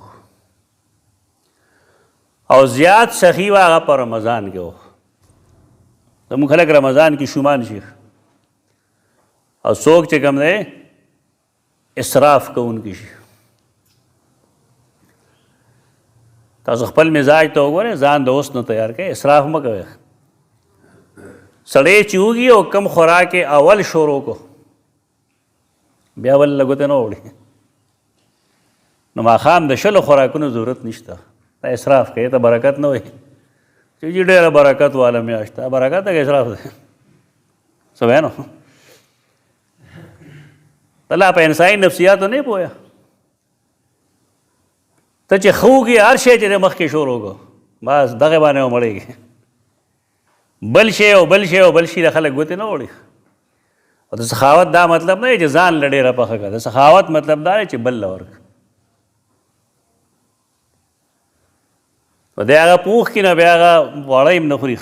A: او زیات سخي و هغه په رمضان کې و. زموږ خلک رمضان کې شومان شي او څوک چې کوم دی اسراف کوونکي شي. تاسو خپل مزاج ته وګورئ ځان د اوس نه تیار کړئ اسراف مه کوئ. سړی چې وږي او کم خوراک یې اول شروع کو بیا بل له ګوتې نه وړي نو ماښام د شلو خوراکونو ضرورت نشته. دا اسراف کوي ته برکت نه وایي چې جي ډېره برکت والا میاشت ده برکت ده که اسراف دی څه وایه نو ته لا په انساني نفسیاتو نه پوهه ته چې ښه وږي هر شی چې دی مخکې شروع کړو بس دغې باندې ومړېږي بل شی او بل شی او بل شي د خلک ګوتې نه وړي. او د سخاوت دا مطلب نه دی چې ځان له ډېره پخه کړه. د سخاوت مطلب دا دی چې بل له ورکړه. په دې هغه پوخ کې نه بیا هغه واړه هم نه خوري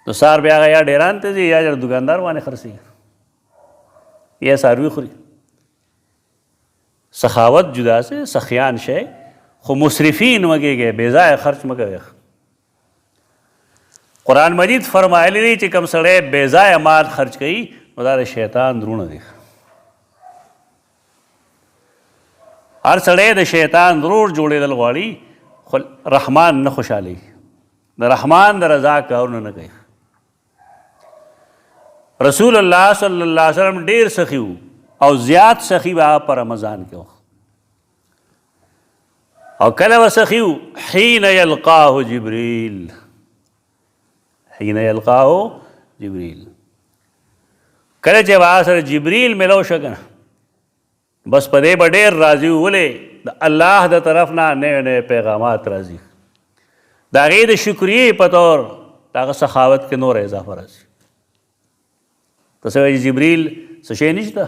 A: نو سهار بیا هغه یا ډېران ته ځي یا دوکاندار باندې خرڅوي یا څاروي خوري. سخاوت جدا سے سخیان شے خو مسرفین مگے گئے بے ضائع خرچ مگے. قرآن مجید فرمائلی دی چې کم سړی بے ضائع مال خرچ کئی نو دا شیطان درونه دی. هر سړی د شیطان ضرور جوړېدل غواړي خو رحمان نه خوشحالي د رحمان د رضا کارونه نه کوي. رسول الله صلی الله علیه وسلم ډېر سخي و او زیات سخی به په رمضان کې و او کله به سخي و حین یلقاه جبریل کله چې به سره جبریل ملو شه که نه بس په دې به ډېر راضي و ولې د الله د طرف نه نوې نوې پیغامات راځي، د هغې د شکریې په طور د هغه سخاوت کې نور اضافه راځي. ته څه وایي جبریل څه شی نشته،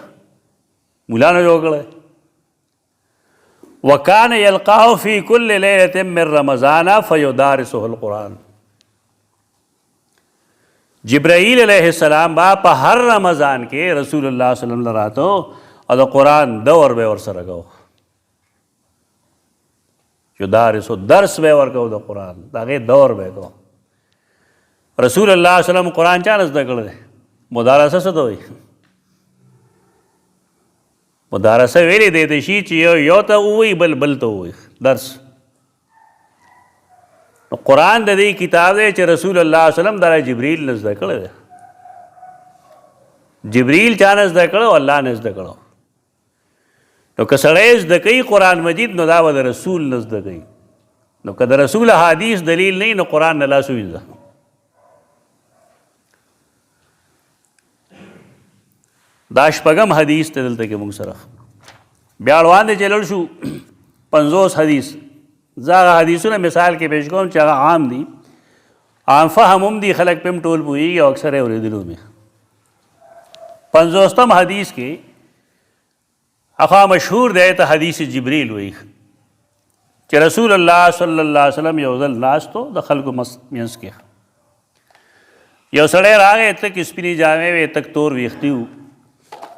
A: مولا نه جوړ کړی. وکان یلقاه فی کل لیلة من رمضان فیدارسه القرآن. جبرائیل علیہ السلام با په هر رمضان کې رسول الله صلی الله علیه وسلم راتو او د قرآن دور به ورسره کو، یدارسو درس به ورکو د قرآن، د هغې دور به کو. رسول الله صلی الله علیه وسلم قرآن چا نه زده کړی دی؟ مدارسه څه ته وایي؟ مدارسه ویلې دی د شي چې یو ته ووایي بل ته ووایي درس. نو قرآن د دې کتاب دی چې رسول الله صلی الله علیه وسلم دا جبریل نه زده کړی دی. جبریل چا نه زده کړی؟ الله نه زده کړی. نو که سړی زده کوي قرآن مجید نو دا به د رسول نه زده کوي. نو که د رسول حدیث دلیل نه نو قرآن نه لاس وویځه. دا شپږم حدیث ته دلته کې موږ سره بیا روان دی چې لړ شو 50 حدیث. زه هغه حدیثونه مثال کې پیش کوم چې هغه عام دي، عام فهم هم دي، خلک پې هم ټول پوهېږي او اکثر یې اورېدلو مې. 50م حدیث کې هغه مشهور دی ته حدیث جبریل وایي چې رسول الله صلی الله علیه وسلم یو ځل ناستو د خلکو منځ کې، یو سړی راغی تک سپینې جامې وې، تک تور ویښتي وو،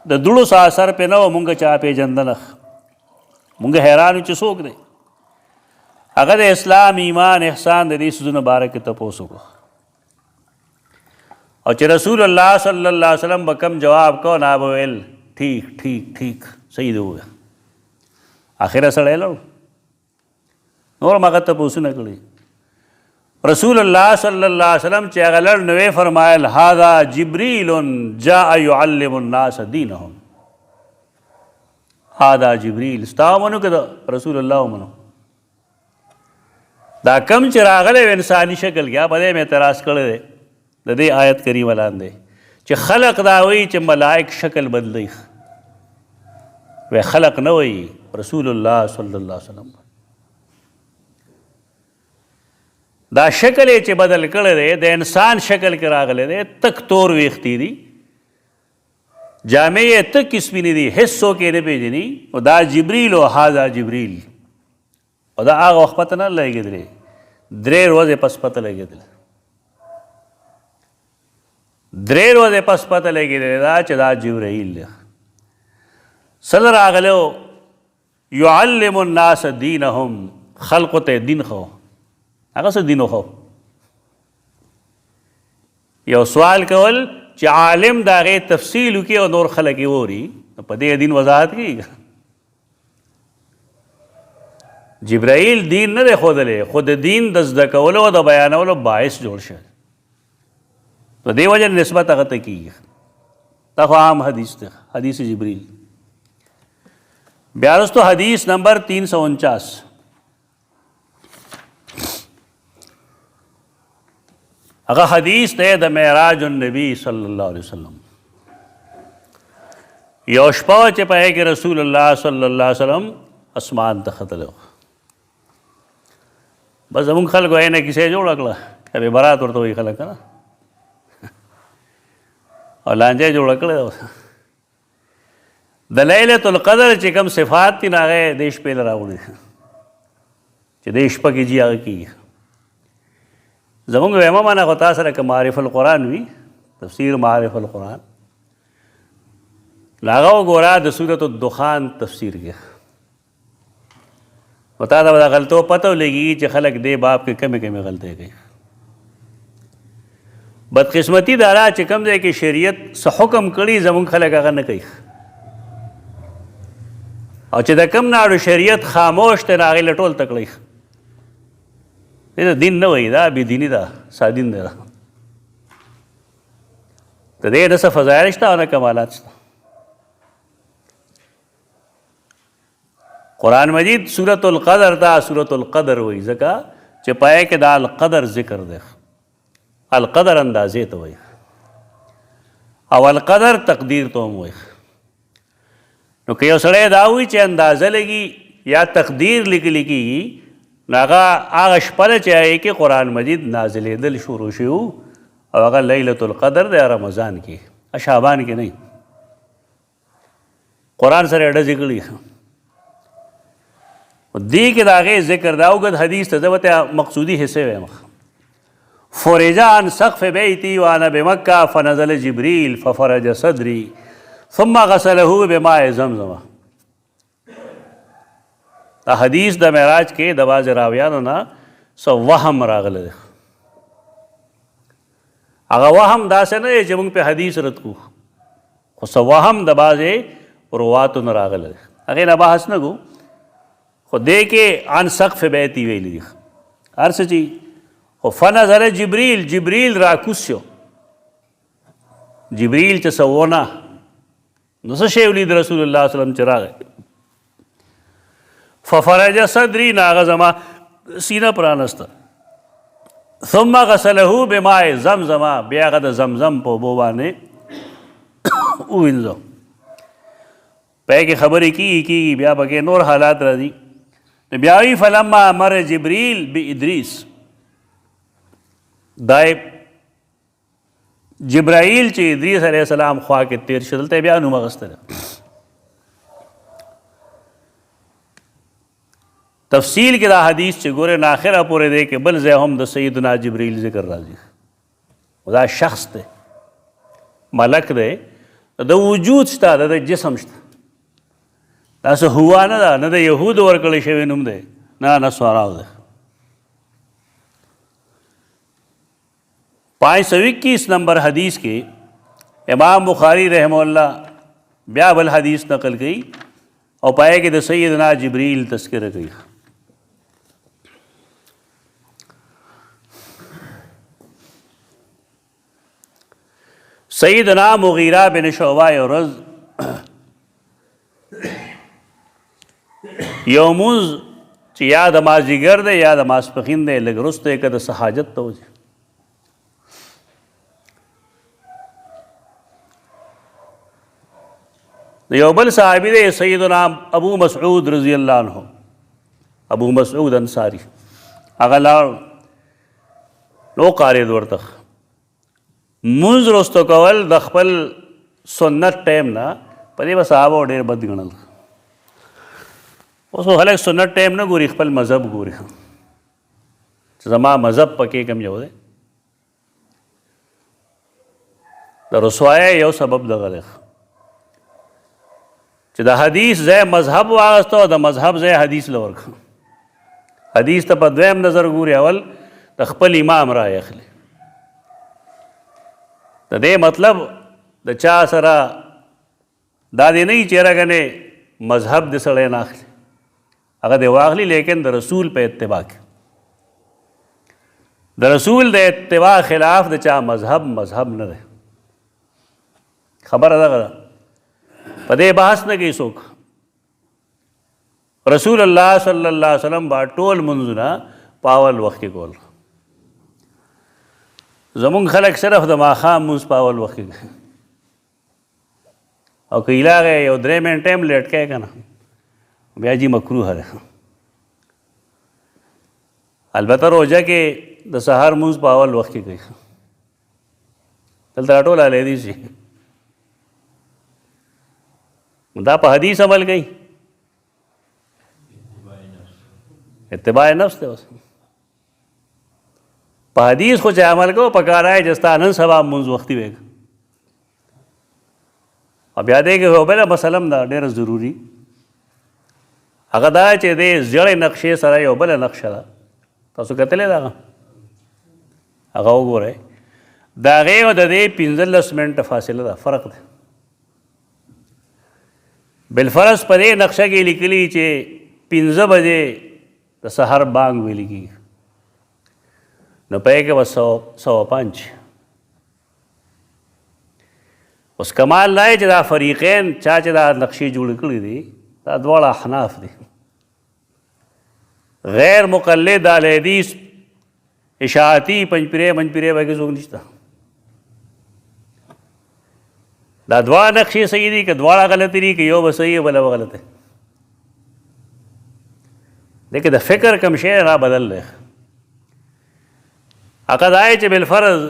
A: د دوړو سا اثر پې نه و، مونږ چا پېژندنه، مونږ حیران یو چې څوک دی. هغه د اسلام ایمان احسان د دې څیزونو باره کې تپوس وکړو او چې رسول الله صلی الله علیه وسلم به کوم جواب کو نه به ویل ٹھیک ٹھیک ٹھیک صحیح دی ووایه. اخره سړی لاړو، نور هم هغه تپوسونه کړي. رسول الله صلی الله علیه وسلم چې هغه لړ نو یې فرمایل هذا جبریل جاء یعلم الناس دینهم. هذا جبریل ستا ومنو که د رسول الله ومنو؟ دا کم چې راغلی و انساني شکل کې، په دې مې اعتراض کړی دی د دې آیت کریمه لاندې چې خلق دا وایي چې ملائک شکل بدلی، وی خلق نه وایي، رسول الله صلی الله علیه وسلم. دا شکل یې چې بدل کړی دی د انسان شکل کې راغلی دی، تک تور ویښتې دي، جامې یې تک سپینې دي، هېڅ څوک یې نه پېژني. او دا جبریل او هذا جبریل. او دا هغه وخت پته نه لګېدلې، 3 ورځې پس پته لګېدله، 3 ورځې پس پته لګېدلې دا چې دا جبرائیل دی. سل راغلی و یعلم الناس دینهم، خلقو ته دین ښو. هغه څه دین وښو؟ یو سوال کول چې عالم د هغې تفصیل وکړي او نور خلک یې ووري، په دې دین وضاحت کېږي. جبرائیل دین نه دی ښودلی، خو د دین د زده کولو او د بیانولو باعث جوړ شوی، په دې وجه نسبت هغه ته کېږي. دا خو عام حدیث دی، حدیث جبریل. بیا وروستو حدیث نمبر 349. هغه حدیث دی د معراج النبی صلی الله علیه وسلم. یو شپه وه چې په هغې کې رسول الله صلی الله علیه وسلم اسمان ته ختلی و. بس زمونږ خلکو یې نه کیسې جوړه کړه، ابې برات ورته وایي خلک، که نه، او لانجه یې جوړه کړې ده. د لیلة القدر چې کوم صفات دي نو هغه یې دې شپې له راوړي چې دې شپه کې جي هغه کېږي. زمونږ ویمه معنی خو تا سره که معارف القرآن وي، تفسیر معارف القرآن، نو هغه وګوره د سورة الدخان تفسیر کې، و تا ته به د غلطو پته ولګېږي چې خلک دې باب کې کمې کمې غلطۍ کوي. بدقسمتي دا ده چې کوم ځای کې شریعت څه حکم کړي زمونږ خلک هغه نه کوي، او چې د کوم ناړو شریعت خاموش دی نو هغې له ټول تکړی. دې دین نه وایي، دا بېدیني ده، سادین دی. د دې نه څه فضایل شته او نه کمالات شته. قرآن مجید سورة القدر دا سورة القدر وایي ځکه چې پای کې دا القدر ذکر دی. القدر اندازې ته وایي او القدر تقدیر ته هم وایي. نو که یو سړی دا وایي چې اندازه لګي یا تقدیر لیکلی کېږي نو هغه شپه ده چې هغې کې قرآن مجید نازلېدل شروع شوي او هغه لیلة القدر دی رمضان کې شعبان کې نه قرآن سره ډزې کړي دې کې د هغې ذکر دا اوږد حدیث ته زه به ته مقصودي حصې وایم فرج عن سقف بیتی وانا بمکہ فنزل جبریل ففرج صدری ثم غسله بماء زمزم دا حدیث د معراج کې د بعض راویانو نه څه وهم راغلی دی هغه وهم داسې نه دی چې موږ په حدیث رد کړو خو څه وهم د بعضې رواتو نه راغلی دی هغې نه بحث نه کوو خو دې کې عن سقف بیتی ویلی دي هر څه چې خو فنزل جبریل جبریل راکوز شو جبریل چې څه ونه نو څه شی ولید رسول الله صلی وسلم چې راغی ففرج صدری نو هغه زما سینه پرانسته ثم غسله بماء زمزم بیا هغه د زمزم په اوبو باندې ووینځو په کې خبرې کېږي بیا پکې نور حالات راځي بیا وی فلما امر جبریل بادریس دای جبرائیل چې ادریس علیه السلام خوا کې تیر شو دلته بیا نوم اخیستی ده تفصیل کې دا حدیث چې ګورې نه آخره پورې دی کې بل ځای هم د سیدنا جبریل ذکر راځي دا شخص دی ملک دی د وجود شته د جسم شته دا څه هوا نه ده نه د یهودو ورکړی شوی نوم دی نه نصاراو دی 521 نمبر حدیث کې امام بخاری رحمہ اللہ بیا بل حدیث نقل کړي او پائے کې د سیدنا جبریل تذکرہ کړي سیدنا مغیرہ بن شعبہ یورز یو مونځ چې یا د مازدیګر دی یا د ماسپښین دی لږ وروسته یې که د څه حاجت ته وځي یو بل صحابي دی سیدنا ابو مسعود رضی اللہ عنہ ابو مسعود انصاری هغه لاړ نو قارید ورته مونځ وروسته کول د خپل سنت ټایم نه په دې به صحابو ډېر بد ګڼل اوس خلک سنت ټایم نه ګوري خپل مذهب ګوري چې زما مذهب پکې کم یو دی د رسوایۍ یو سبب دغه دی چې د حدیث ځای مذهب واغسته او د مذهب ځای حدیث له ورکړه حدیث ته په دویم نظر ګوري اول د خپل امام رایې اخلي د دې مطلب د چا سره دا دی نه چې راګنې مذهب د سړی نه اخلي هغه دی واخلي لیکن د رسول په اتباع کې د رسول د اتباع خلاف د چا مذهب نه دی خبره دغه ده په دې بحث نه کوي څوک رسول الله صلی الله علیه وسلم با ټول منځونه په اول وخت کې کول زمونږ خلک صرف د ماښام مونځ په اول وخت کې او که ایلاغه یو 3 منټ ټایم لیټ کوي که نه بیا جي مکروه ده البته روژه کې د سهار مونځ په اول وخت کې کوي دلته راټول علیدي شي دا په حدیث عمل کوي اتباع نفس دی اوس په حدیث خو چې عمل کوو پکار آئے چې ستا نن سبا مونځ وختي ویږي او بیا دی کې بله مسله هم ده ډېره ضروري هغه دا چې دې زړې نقشې سره یو بله نقشه ده تاسو کتلی ده هغه وګورئ د هغې او د دې 15 منټه فاصله ده فرق ده بالفرض په دې نقشه کې لیکلي چې 15 بجې د سحر بانګ ویل کېږي نو په یې کې به 105 اوس کمال دا چې دا فریقین چا چې دا نقشې جوړې کړي دي دا دواړه احناف دي غیر مقلد اهل حدیث اشاعتي پنجپیرې پکې څوک نشته دا دواړه نقشې صحیح دي که دواړه غلطې دي که یو به صحیح بله به غلطه دیکھے د فکر کم شی را بدل دی هغه دا چې بالفرض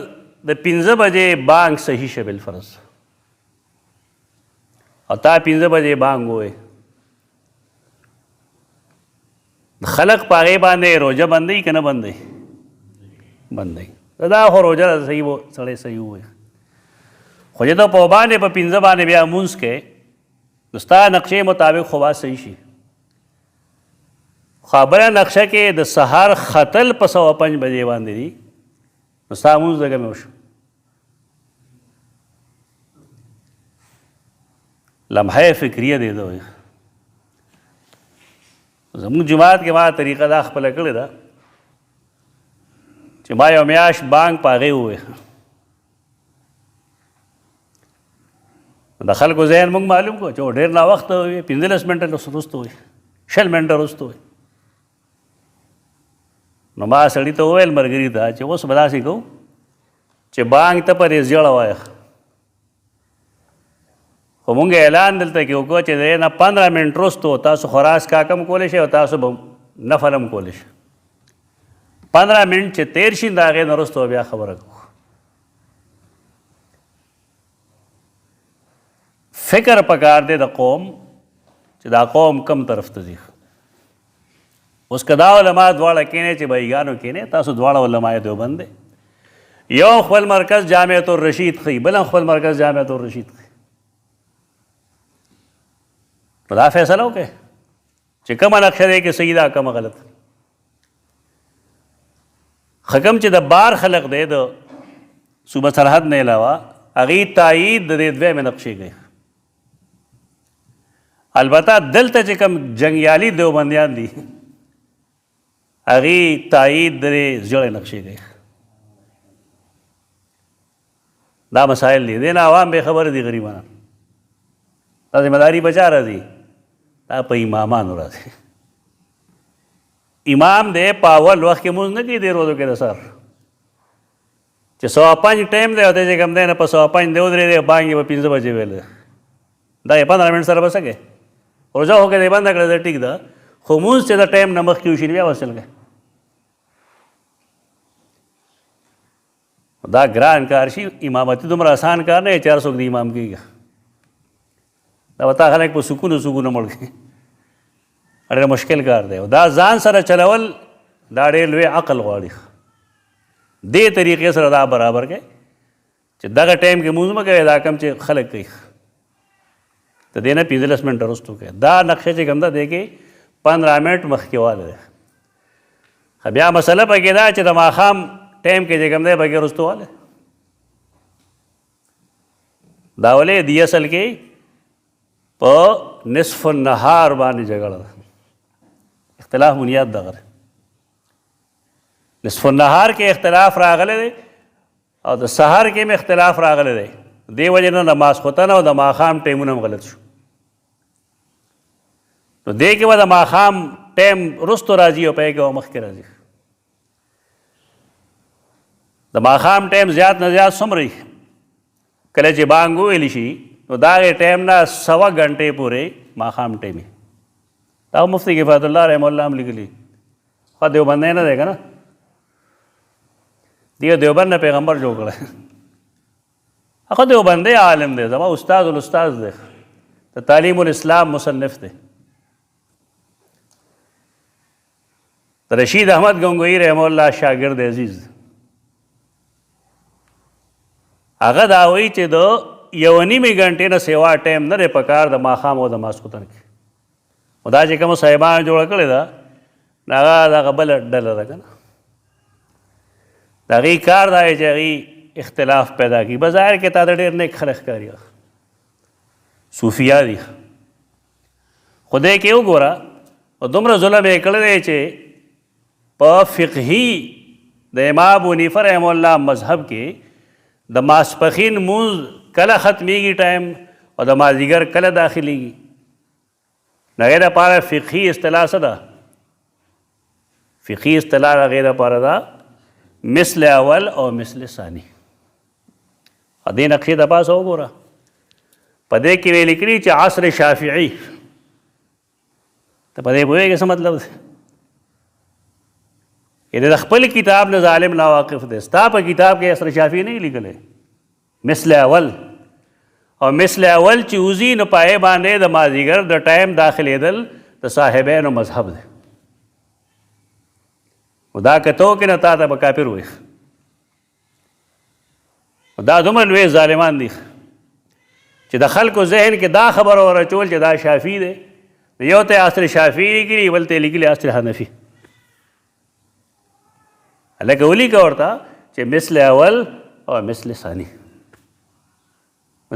A: د 5 بجې بانک صحیح شه بالفرض او تا 5 بجې بانک وې خلق پاغې باندې روزه بندي که نه بندي بندي دا خو روزه صحیح سړی صحیح ووایي خو چې ته په باندې په 5 باندې بیا مونځ کې نو ستا نقشې مطابق خو به صحیح شي خبره نقشه کې د سهار ختل په 105 بجې باندې دي نو ستا مونځ دغه مې وشو لمحه فکریه دی دوی زموږ جماعت کې ما طریقه دا خپله کړې ده چې ما یو میاشت بانک په هغې ووایي د خلکو ذهن موږ معلوم کړو چې ډېر ناوخته وي 15 منټه وروسته وي 20 منټه وروسته وي نو ما سړي ته وویل ملګري ته چې اوس به داسې کوو چې بانک ته پرې زیړه وایه خو مونږ اعلان دلته کې وکړو چې دی نه 15 منټ وروسته تاسو خوراک کاکم کولی شئ او تاسو به نفل هم کولی شئ 15 منټ چې تېر شي د هغې نه وروسته بیا خبره کوو فکر پکار دی د قوم چې دا قوم کم طرف ته ځي اوس که دا علما دواړه کینې چې بایګانو کینې تاسو دواړه علما دیوبند دی یو خپل مرکز جامعة الرشید ښیي بل هم خپل مرکز جامعة الرشید ښیي نو دا فیصله وکړئ چې کومه نقشه دی کې صحیح ده کومه غلط حکم چې د بار خلق دی د صوبه سرحد نه علاوه هغې تایید د دې دویمې نقشې کوي البته دلته چې کوم جنګیالي دیوبندیان دي هغې تایید د دې زړې نقشې کوي دا مسایل دي دې نه عوام بې خبره دي غریبانان دا ذمہداري بچا راځي دا په امامانو راځي امام دی په اول وخت کې مونځ نه کوي دې روزو کې د سر چې 105 ټایم دی او دی چې کوم دی نه په 105 دی ودرېدی بانګ یې به 5 بجې ویل دا یې 15 منټ سره به څه کوې روژه خو که دی بنده کړه ټیک ده خو مونځ چې د ټایم نه مخکې وشي بیا وصل کوې دا ګران کار شي امامتي دومره آسان کار نه 400 دی امام کېږي دا به تا خلک په سکون مړ کړي ډېر مشکل کار دی دا ځان سره چلول دا ډېر لوی عقل غواړي دې طریقې سره دا برابر کړئ چې دغه ټایم کې مونځ مه کوئ دا کم چې خلک کوي د دې نه 15 منټه وروسته کوئ دا نقشه چې کوم ده دی کې 15 منټ مخکې والی دی بیا مسله پکې دا چې د ماښام ټایم کې چې کوم دی پکې وروسته والی دا ولې دی اصل کې په نصف النهار باندې جګړه ده اختلاف بنیاد دغه نصف النهار کې اختلاف راغلی دی او د سحر کې هم اختلاف راغلی دی دې وجې نه د ماسخوتن او د ماښام ټایمونه هم غلط شو نو دې کې به د ماښام ټایم وروستو راځي او په یې کې به مخکې راځي د ماښام ټایم زیات نه زیات څومره کله چې بانګ وویلی شي نو دا هغې ټایم نه 1.25 غنټې پورې ماښام ټایم دا مفتی کفایت الله رحمه الله هم لیکلي خو دیوبندی نه دی که نه دیو دیوبند نه پیغمبر جوړ کړی هغه دیوبندی عالم دی زما استاد الاستاذ دی د تعلیم الاسلام مصنف دی د رشید احمد گنگوئی رحمه الله شاگرد عزیز هغه دا وایي چې د 1.5 غنټې نه سیوا ټایم نه دی پکار د ماښام او د ماسخوتن کې او دا چې کومو صاحبانو جوړه کړې ده نو هغه دغه بله ډله ده که نه د هغې کار دا دی چې هغې اختلاف پیدا کړي بظاهر کې تا ته ډېر نیک خلک ښکاري صوفیا دي خو دې کې وګوره او دومره ظلم یې کړی دی چې په فقهي د امام ابو حنیفه رحمه الله مذهب کې د ماسپښین مونځ کله ختمیږي ټایم او د مازدیګر کله داخلیږي د هغې دپاره فقهي اصطلاح څه ده فقهي اصطلاح د هغې دپاره ده مثل اول او مثل ثانی دې نقشې د پاسه وګوره په دې کې ویل کړي چې عصر شافعي ته په دې پوهېږې څه مطلب دی یعنی د خپل کتاب نه ظالم ناواقف دی. ستا په کتاب کې اشرف شافعي نه لیکلی مثل اول، او مثل اول چې وزي نو پای باندې د مازدیګر د ټایم داخلېدل د صاحبینو مذهب دی. دا کتو کې نه تا ته به کافر وي. دا دومره لوی ظالمان دي چې د خلکو ذهن کې دا خبره ورچول چې دا شافعي دی، یو ته عصر شافعي لیکلي بل ته لیکلي عصر حنفي. لکه ولیکه ورته چې مثل اول او مثل ثاني.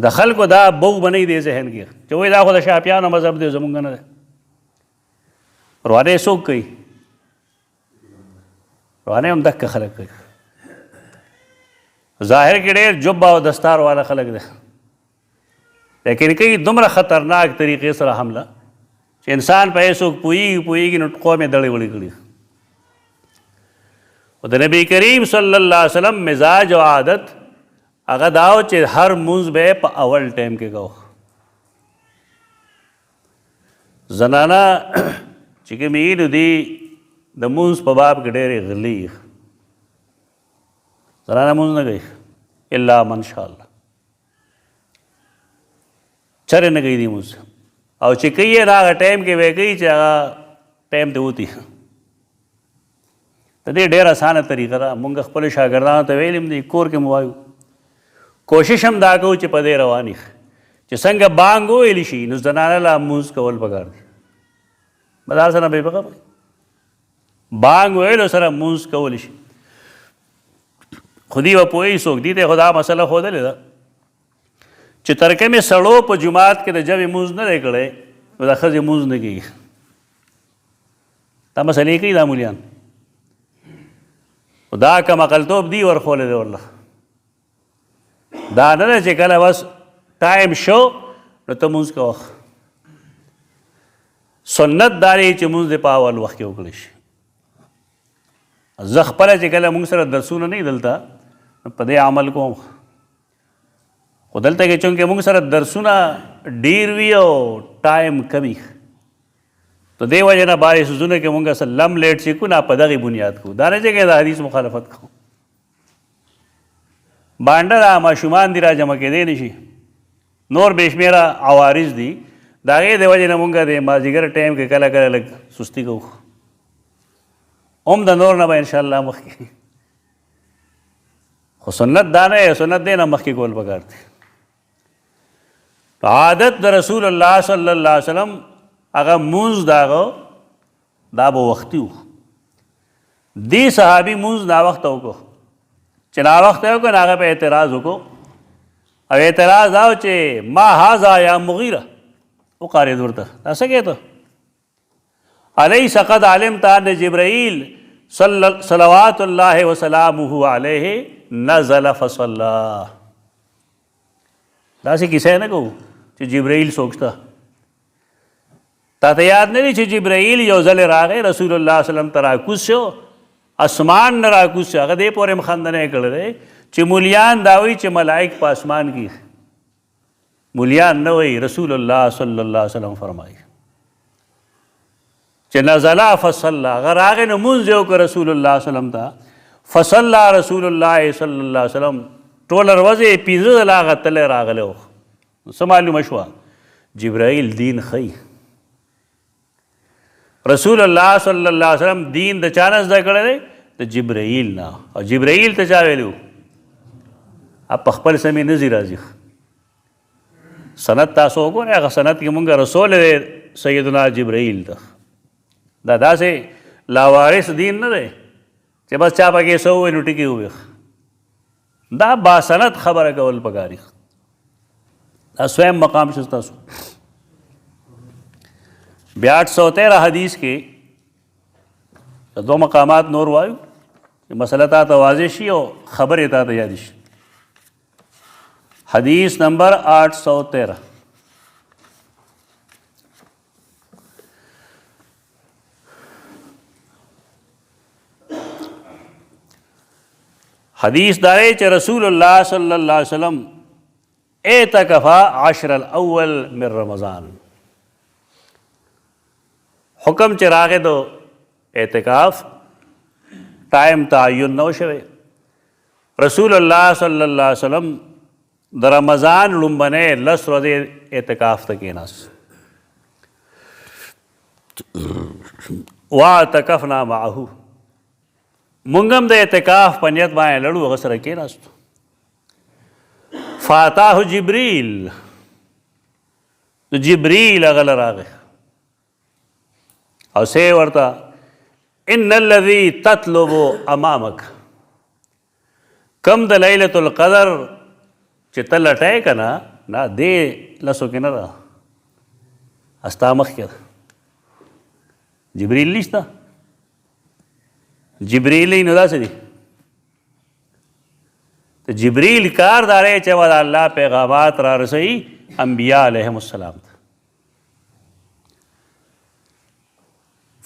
A: د خلکو دا بو بنی دی ذهن کې چې وایي دا خو د شافعیانو مذهب دی زمونږ نه دی. روانه څوک کوي؟ روانه هم دکه خلک کوي. ظاهر کې ډېر جبه او دستار والا خلک دی، لیکن کوي دومره خطرناک طریقې سره حمله چې انسان په څوک پوهېږي نو قوم یې دړې وړې کړي. او د نبی کریم صلی الله علیه وسلم مزاج او عادت هغه دا و چې هر مونځ به په اول ټایم کې کوو. زنانه چې کومې نو دي د مونځ په باب کې ډېرې غلي، زنانه مونځ نه کوي الا من شاء الله، چرې نه کوي دي مونځ. او چې کوي یې هغه ټایم کې به کوي چې هغه ټایم ته وتي. د دې ډېره اسانه طریقه ده. مونږ خپلو شاګردانو ته ویلي هم دي، کور کې مو وایو. کوشش هم دا کوو چې په دې رواني چې څنګه بانګ وویلی شي نو زنانه له مونځ کول پکار دي. مدار سره به پکار بانګ ویلو سره مونځ کولی شي. خو دې به پوهېږي څوک دي ته خو دا مسله ښودلې ده چې تر کومې سړو په جومات کې د ژبې مونځ نه دی کړی نو د ښځې مونځ نه کېږي. دا مسلې کوي دا مولیان. دا کم عقلتوب دی ورښولی دی ورله. دا نه ده چې کله بس ټایم شو نو ته مونځ کوه. سنت دا دی چې مونځ دې په اول وخت کې وکړی شي. زه خپله چې کله مونږ سره درسونه نه دلته په دې عمل کوم. خو دلته کې چونکې مونږ سره درسونه ډېر وي او ټایم کمی، تو دې وجې نه بعضې څیزونه کې مونږ اصل لم لیټ سیکو نه په دغې بنیاد کوو. دا نه چې د حدیث مخالفت کوو. بانډه دا ماشومان دي را جمع کېدی نه شي، نور بې شمېره عوارض دي، د هغې د وجې نه مونږ د مازدیګر ټایم کې کله کله لږ سستي کوو. هم د نور نه به انشاءالله مخکې. خو سنت دا نه سنت دی نه مخکې کول پکار دی. عادت د رسول الله صلی الله علیه وسلم هغه مونځ د هغه دا به وختي و. دې صحابي مونځ ناوخته وکړو. چې ناوخته یې وکړو نو هغه په اعتراض وکړو، او اعتراض دا و چې ما هذا یا مغیره وقارېد ورته دا څه کوې ته؟ الیس قد علمت ان جبرائیل صلوات الله وسلامه علیه نزل فصلی. داسې کیسه نه کوو چې جبرائیل څوک شته. تا ته یاد نه دی چې جبرائیل یو ځل راغی رسول الله صلی الله علیه وسلم ته راکوز شو، اسمان نه راکوز شو. هغه دې پورې هم خندنه یې کړی دی چې مولیان دا وایي چې ملائک په اسمان کې. مولیان نه وایي، رسول الله صلی الله علیه وسلم فرمایي چې نزله فصلی. هغه راغی نو مونځ یې وکړ رسول الله صلی الله علیه وسلم ته. فصلی رسول الله صلی الله علیه وسلم ټوله ورځې پنځه ځله هغه تلی راغلی و. څه معلومه شوه؟ جبرائیل دین ښیي. رسول الله صلی الله علیه وسلم دین د چا نه زده کړی دی؟ د جبرائیل نه. او جبرائیل ته چا ویلي و؟ اب په خپل سمې نه ځي راځي. سند تاسو وګورئ، هغه سند کې مونږ رسول دی سیدنا جبرائیل ته. دا داسې لاوارث دین نه دی چې بس چا پکې څه ووایي نو ټکي ووایي. دا باسند خبره کول پکاري. دا سویم مقام شته تاسو. بیا 813 حدیث کې دو مقامات نور وایو چې مسله تا ته واضح شي او خبرې تا ته یاد شي. حدیث نمبر 813. حدیث دارے چې رسول اللہ صلی اللہ علیہ وسلم اعتکفا عشر الاول من رمضان. حکم چې راغې دو اعتکاف ټایم تعین نه و شوی. رسول الله صلی الله علیه وسلم د رمضان لومبنۍ 10 ورځې اعتکاف ته کېناست. واعتکفنا معه، مونږ هم د اعتکاف په نیت باندې لړو، هغه سره کېناستو. فاتاه جبریل، جبریل هغه له راغی او سی ورته ان الذي تطلب امامک، کم د لیلة القدر چې ته لټای که نه دې لسو کې نه ده، استا مخکې ده. جبریل نشته، جبریل نو داسې دی. د جبریل کار دا دی چې به د الله پیغامات را رسوي انبیاء علیهم السلام ته.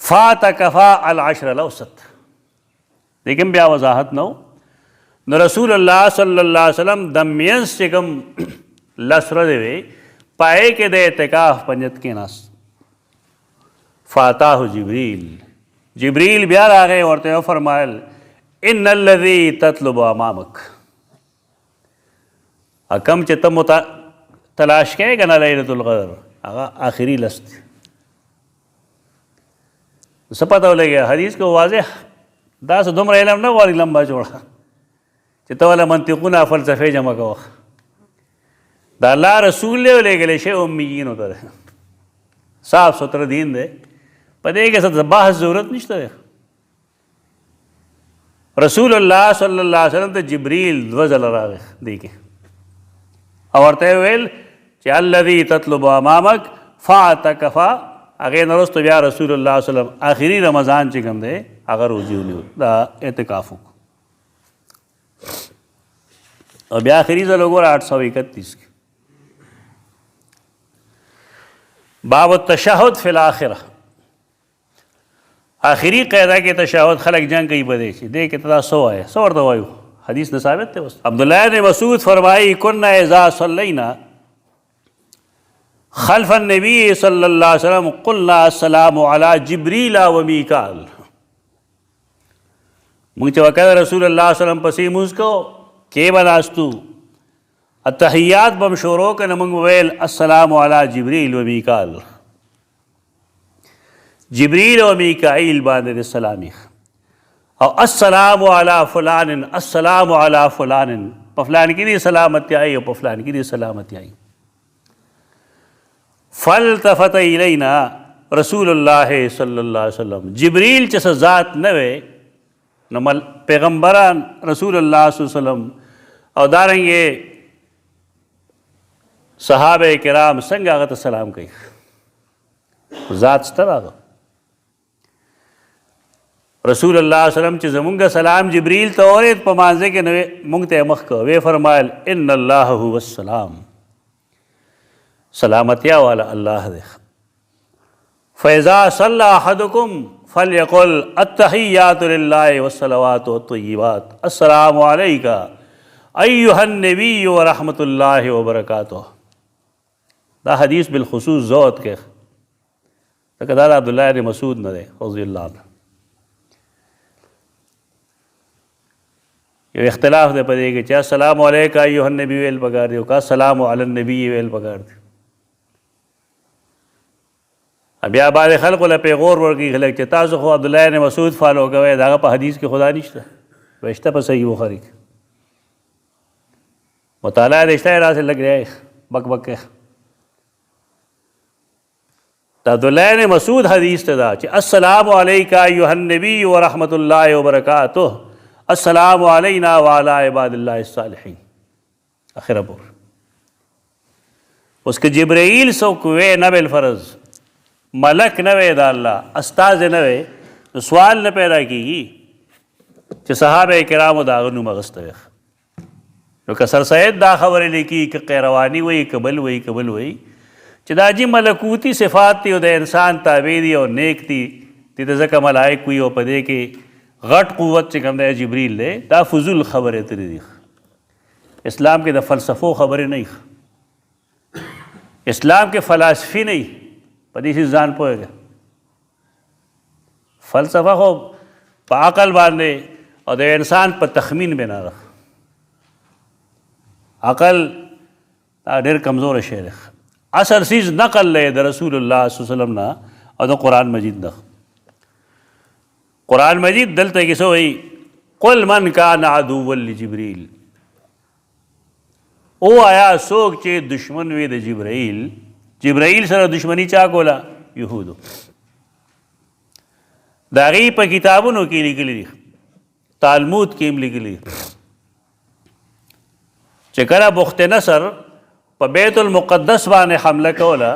A: فاتکفا العشر الاوسط، لیکن بیا وضاحت نه و. نو رسول الله صلی الله علیه وسلم د مینځ چې کوم 10 ورځې وې پای کې د اعتکاف په نیت کېناست. فاتاه جبریل، جبریل بیا راغی ورته وفرمایل ان الذي تطلب امامک، کم چې ته تلاش کوې که نه لیلة القدر هغه آخري 10 دی. څه پته ولګېږه حدیث کې واضح داسې دومره علم نه غواړي لمبا جوړه چې ته والا منطقونه فلسفې جمع کوه. د الله رسول دی ولېږلی شی امیینو ته دی، صاف ستره دین دی، په دې کې څه بحث ضرورت نشته دی. رسول الله صلی الله علیه وسلم ته جبریل 2 ځله راغی دی کې او ورته یې ویل چې الذي تطلب امامک فاعتکفا. هغې نه وروسته بیا رسول الله صلی الله علیه وسلم آخري رمضان چې کوم دی هغه روزي ونیو، دا اعتکاف وکړو. او بیا آخري ځل وګوره 831 کې باب التشهد فی الاخره، آخري قاعده کې تشهد خلک جنگ کوي بدې شي دې کې ته دا څه وایې، څه ورته وایو؟ حدیث نه ثابت دی. عبداللہ بن مسعود فرمائی کنا اذا صلینا خلف النبی صلی اللہ علیہ وسلم قلنا السلام علی جبریل و میکال. مونږ چې وکړه رسول الله صلی الله علیه وسلم پسې مونځ کو کې به ناستو، التحیات به م شروع کړه، مونږ ویل السلام علی جبریل و میکال، جبریل و میکائیل باندې سلامي، او السلام علی فلان، السلام علی فلان، په فلان کې دې سلامتی آئی او په فلان کې دې سلامتی آئی. فالتفت الینا رسول الله صلی الله علیه وسلم، جبریل چې څه ذات نه وی نو پیغمبران رسول الله صلی الله علیه وسلم او دارنګې صحابه کرام څنګه هغه ته سلام کوي، ذات شته هغه. رسول الله صلی الله علیه وسلم چې زمونږ سلام جبریل ته اورېد په مانځه کې نو مونږ ته یې مخ کړ، ویې فرمایل ان الله هو السلام، سلامتیا والا اللہ دے. فَإِذَا صَلَّى أَحَدُكُمْ فَلْيَقُلْ التَّحِيَّاتُ لِلَّهِ وَالصَّلَوَاتُ وَالطَّيِّبَاتُ السَّلَامُ عَلَيْكَ أَيُّهَا النَّبِيُّ وَرَحْمَةُ اللَّهِ وَبَرَكَاتُهُ. دا حدیث بالخصوص زود کے تک دا عبداللہ بن مسعود نہ دے رضی اللہ عنہ. یہ اختلاف دے پدے کہ چاہ السلام علیکہ ایوہ النبی ویل پکار دیو کا السلام علی النبی ویل پکار دیو. اب یا بعد خلق لپے غور ورکی خلق چاہ تاسو خو عبداللہ بن مسعود فالو گوئے داگا پا حدیث کی خدا نشتا ویشتا پا صحیح بخاری کی مطالعہ دیشتا ہے راسے لگ رہا ہے بک بک کے. عبداللہ بن مسعود حدیث تدا چاہ السلام علیکہ ایوہ النبی ورحمت اللہ وبرکاتہ السلام علینا وعلا عباد اللہ الصالحین آخر پور. اس کے جبرائیل سو کوئے نہ بالفرض، ملک نوے دا اللہ استاذ نوے، سوال نہ پیدا کی گی کہ صحابہ کرام داغنو مغستویخ جو کہ سر سید دا خبر لکی کہ قیروانی وئی قبل وئی قبل وئی چی دا جی ملکوتی صفات تی او دا انسان تابع دی اور نیک تی دا زکا ملائک وئی او پدے کے غٹ قوت چکم دا جبریل دے دا فضول خبر تری دی. اسلام کے دا فلسفو خبر نہیں، اسلام کے فلاسفی نہیں، پدی سی زان پوئے گا. فلسفہ خو په عقل باندې او د انسان په تخمین بنا ده. عقل ډېر کمزوره شی دی. اصل سیز نقل دی د رسول الله صلی الله علیه وسلم نه او د قرآن مجید نه. قرآن مجید دلته کې څه وایي؟ قل من کان عدوا لجبریل، او آیا څوک چې دشمن وي د جبرائیل. جبرائیل سره دشمنی چا کوله؟ یهودو. د هغې په کتابونو کې لیکلي دي، تالمود کې هم لیکلي دي چې کله بخت نصر په بیت المقدس باندې حمله کوله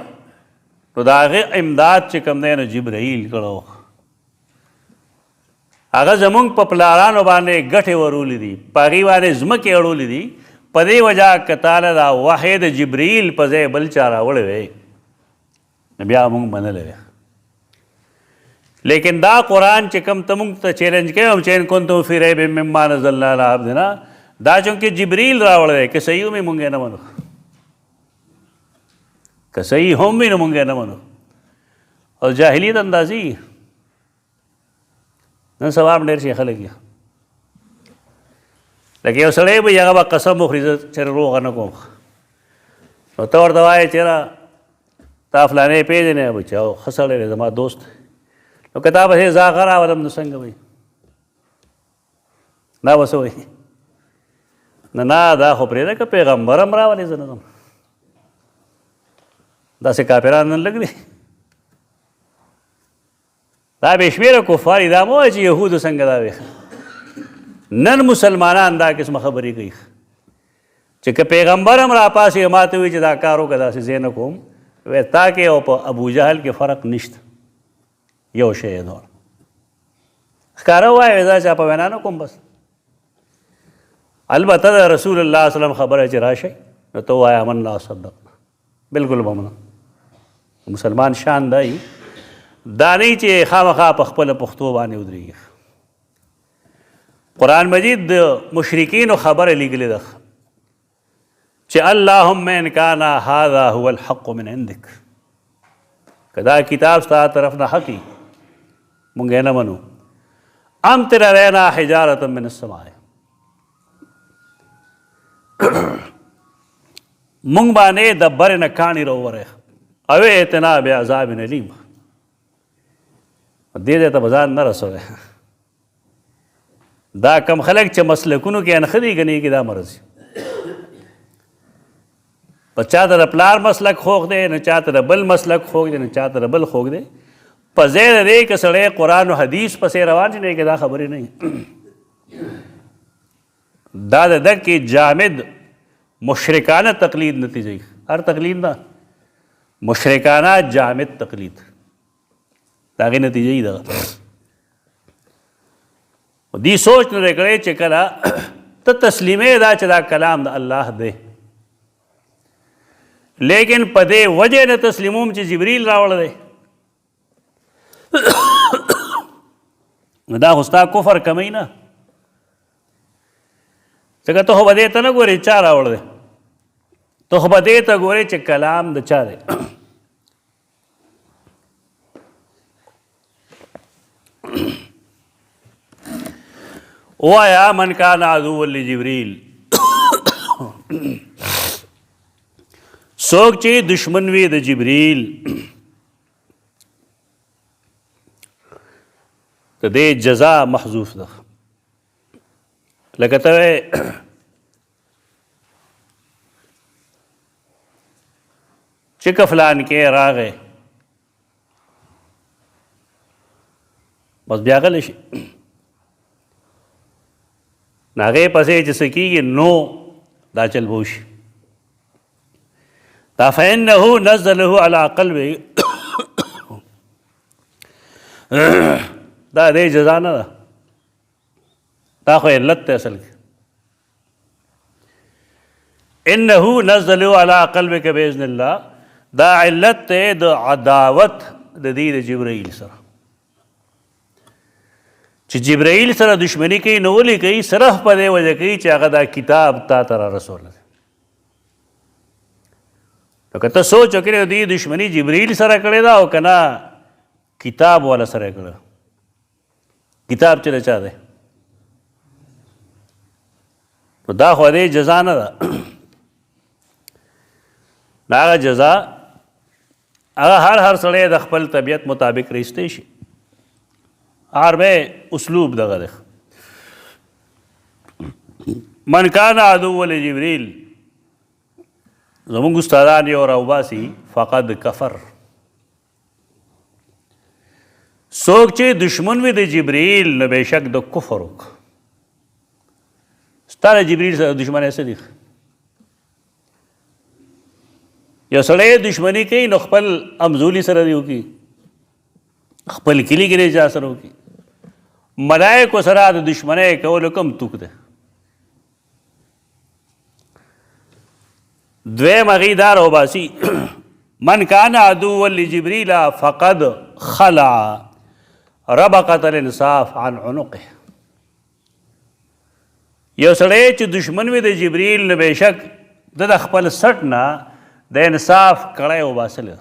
A: نو د هغې امداد چې کوم دی نو جبرائیل کړی. هغه زمونږ په پلارانو باندې ګټې ورولې دي، په هغې باندې ځمکې اړولې دي. په دې وجه که تاله دا وحی د جبرائیل په ځای بل چا راوړی وی نو بیا مونږ منلی وی. لیکن دا قرآن چې کوم ته مونږ ته چیلنج کوي هم چې ان کنتم فی ریب مما نزلنا علی عبدنا، دا چونکې جبرائیل راوړی دی، که صحیح هم مونږ یې نه منو، که صحیح هم وي نو مونږ یې نه منو. او جاهلیت اندازي نن سبا هم ډېر شي خلک یې لکه یو سړی به هغه به قسم وخوري زه چېرې روغه نه کوم، نو ته ورته وایې چېره تا فلانی پېژنې؟ به چې ښه سړی دی زما دوست. نو که تا پسې زه هغه راولم نو څنګه وایي؟ دا به څه وایي؟ نه دا خو پرېږده که پیغمبر هم راولې زه نه ځم. داسې کافران نن لږ دي. دا بې شمېره کفار دي. دا مه وایه چې یهودو څنګه دا وي. نن مسلمانان دا قسمه خبرې کوي چې که پیغمبر هم راپاسې ما ته وایي چې دا کار وکړه داسې ځای نه کوم، وایي تا کې او په ابوجهل کې فرق نشته، یو شی یې دواړه ښکاره ووایه دا چا په وینا نه کوم. بس البته د رسول الله صلی الله علیه وسلم خبره چې راشئ نو ته ووایه آمنا وصدقنا، بالکل به منم. مسلمان شان دا وي دا نه چې خامخا په خپله پښتو باندې ودرېږي. قرآن مجید د مشرکینو خبره لیکلې ده چې اللهم ان کان هذا هو الحق من عندك، که دا کتاب ستا طرف نه حق وي مونږ یې نه منو. امطر علینا حجارة من السماء، مونږ باندې د برې نه کاڼي راووری او ائتنا بعذاب علیم. دې ځای ته به ځان نه رسوی. دا کم خلک چې مسلکونو کې انښه دي ګنې کې دا مرض په چاته د پلار مسلک خوښ دی، نه چاته د بل مسلک خوښ دی، نه چاته د بل خوښ دی. په ځای د دې که سړی قرآن و حدیث پسې روان شي نه کې دا خبرې نه وي. دا د دغې جامد مشرکانه تقلید نتیجه وي. هر تقلید نه، مشرکانه جامد تقلید د هغې نتیجه یې دغه. دی سوچ نه دی کړی چې کله ته تسلیمې دا چې دا کلام د الله دی، لیکن په دې وجې نه تسلیموم چې جبریل راوړی دی نو دا خو ستا کفر کمی نه. ځکه ته خو به دې ته نه ګورې چا راوړی دی، ته خو به دې ته ګورې چې کلام د چا دی. وَيَا مَنْ كَانَ عَدُوًّا لِجِبْرِيلَ، څوک چې دشمن وي د جبریل د دې جزا محذوف ده. لکه ته وایې چې که فلان کې راغی بس بیا غلی شي، هغې پسې چې څه کېږي نو دا چل به وشي. دا فإنه نزله على قلبه دا دې جزا نه ده، دا خو علت دی اصل کې. انه نزله على قلبك باذن الله، دا علت دی د عداوت د دې د جبرائیل سره. چې جبرائیل سره دشمنی کوي نو ولې کوي؟ صرف په دې وجه کوي چې هغه دا کتاب تا ته را رسولی دی. نو که ته سوچ وکړې دې دشمني جبرائیل سره کړې ده او که نه کتاب والا سره یې کړې، کتاب چې چا دی نو دا خو دې جزا نه ده. دا هغه جزا هغه هر سړی د خپل طبیعت مطابق رایستی شي. عربی اسلوب دغه دی. من کان عدو لجبریل زمونږ استادان یې راوباسي فقد کفر. څوک چې دشمن وي د جبریل نو بېشک د کفر وکړه. ستا د جبریل سره دشمنی څه دي؟ یو سړی دشمني کوي نو خپل همزولي سره دې وکړي، خپل کلي کې چا سره وکړي. ملایکو سره د دشمنۍ کولو کوم توک دی؟ دویم هغې دا راوباسي من کان عدوا لجبریل فقد خلع ربقة الانصاف عن عنقه. یو سړی چې دشمن وي د جبریل نو بېشک د خپل سټ نه د انصاف کړی وباسلی.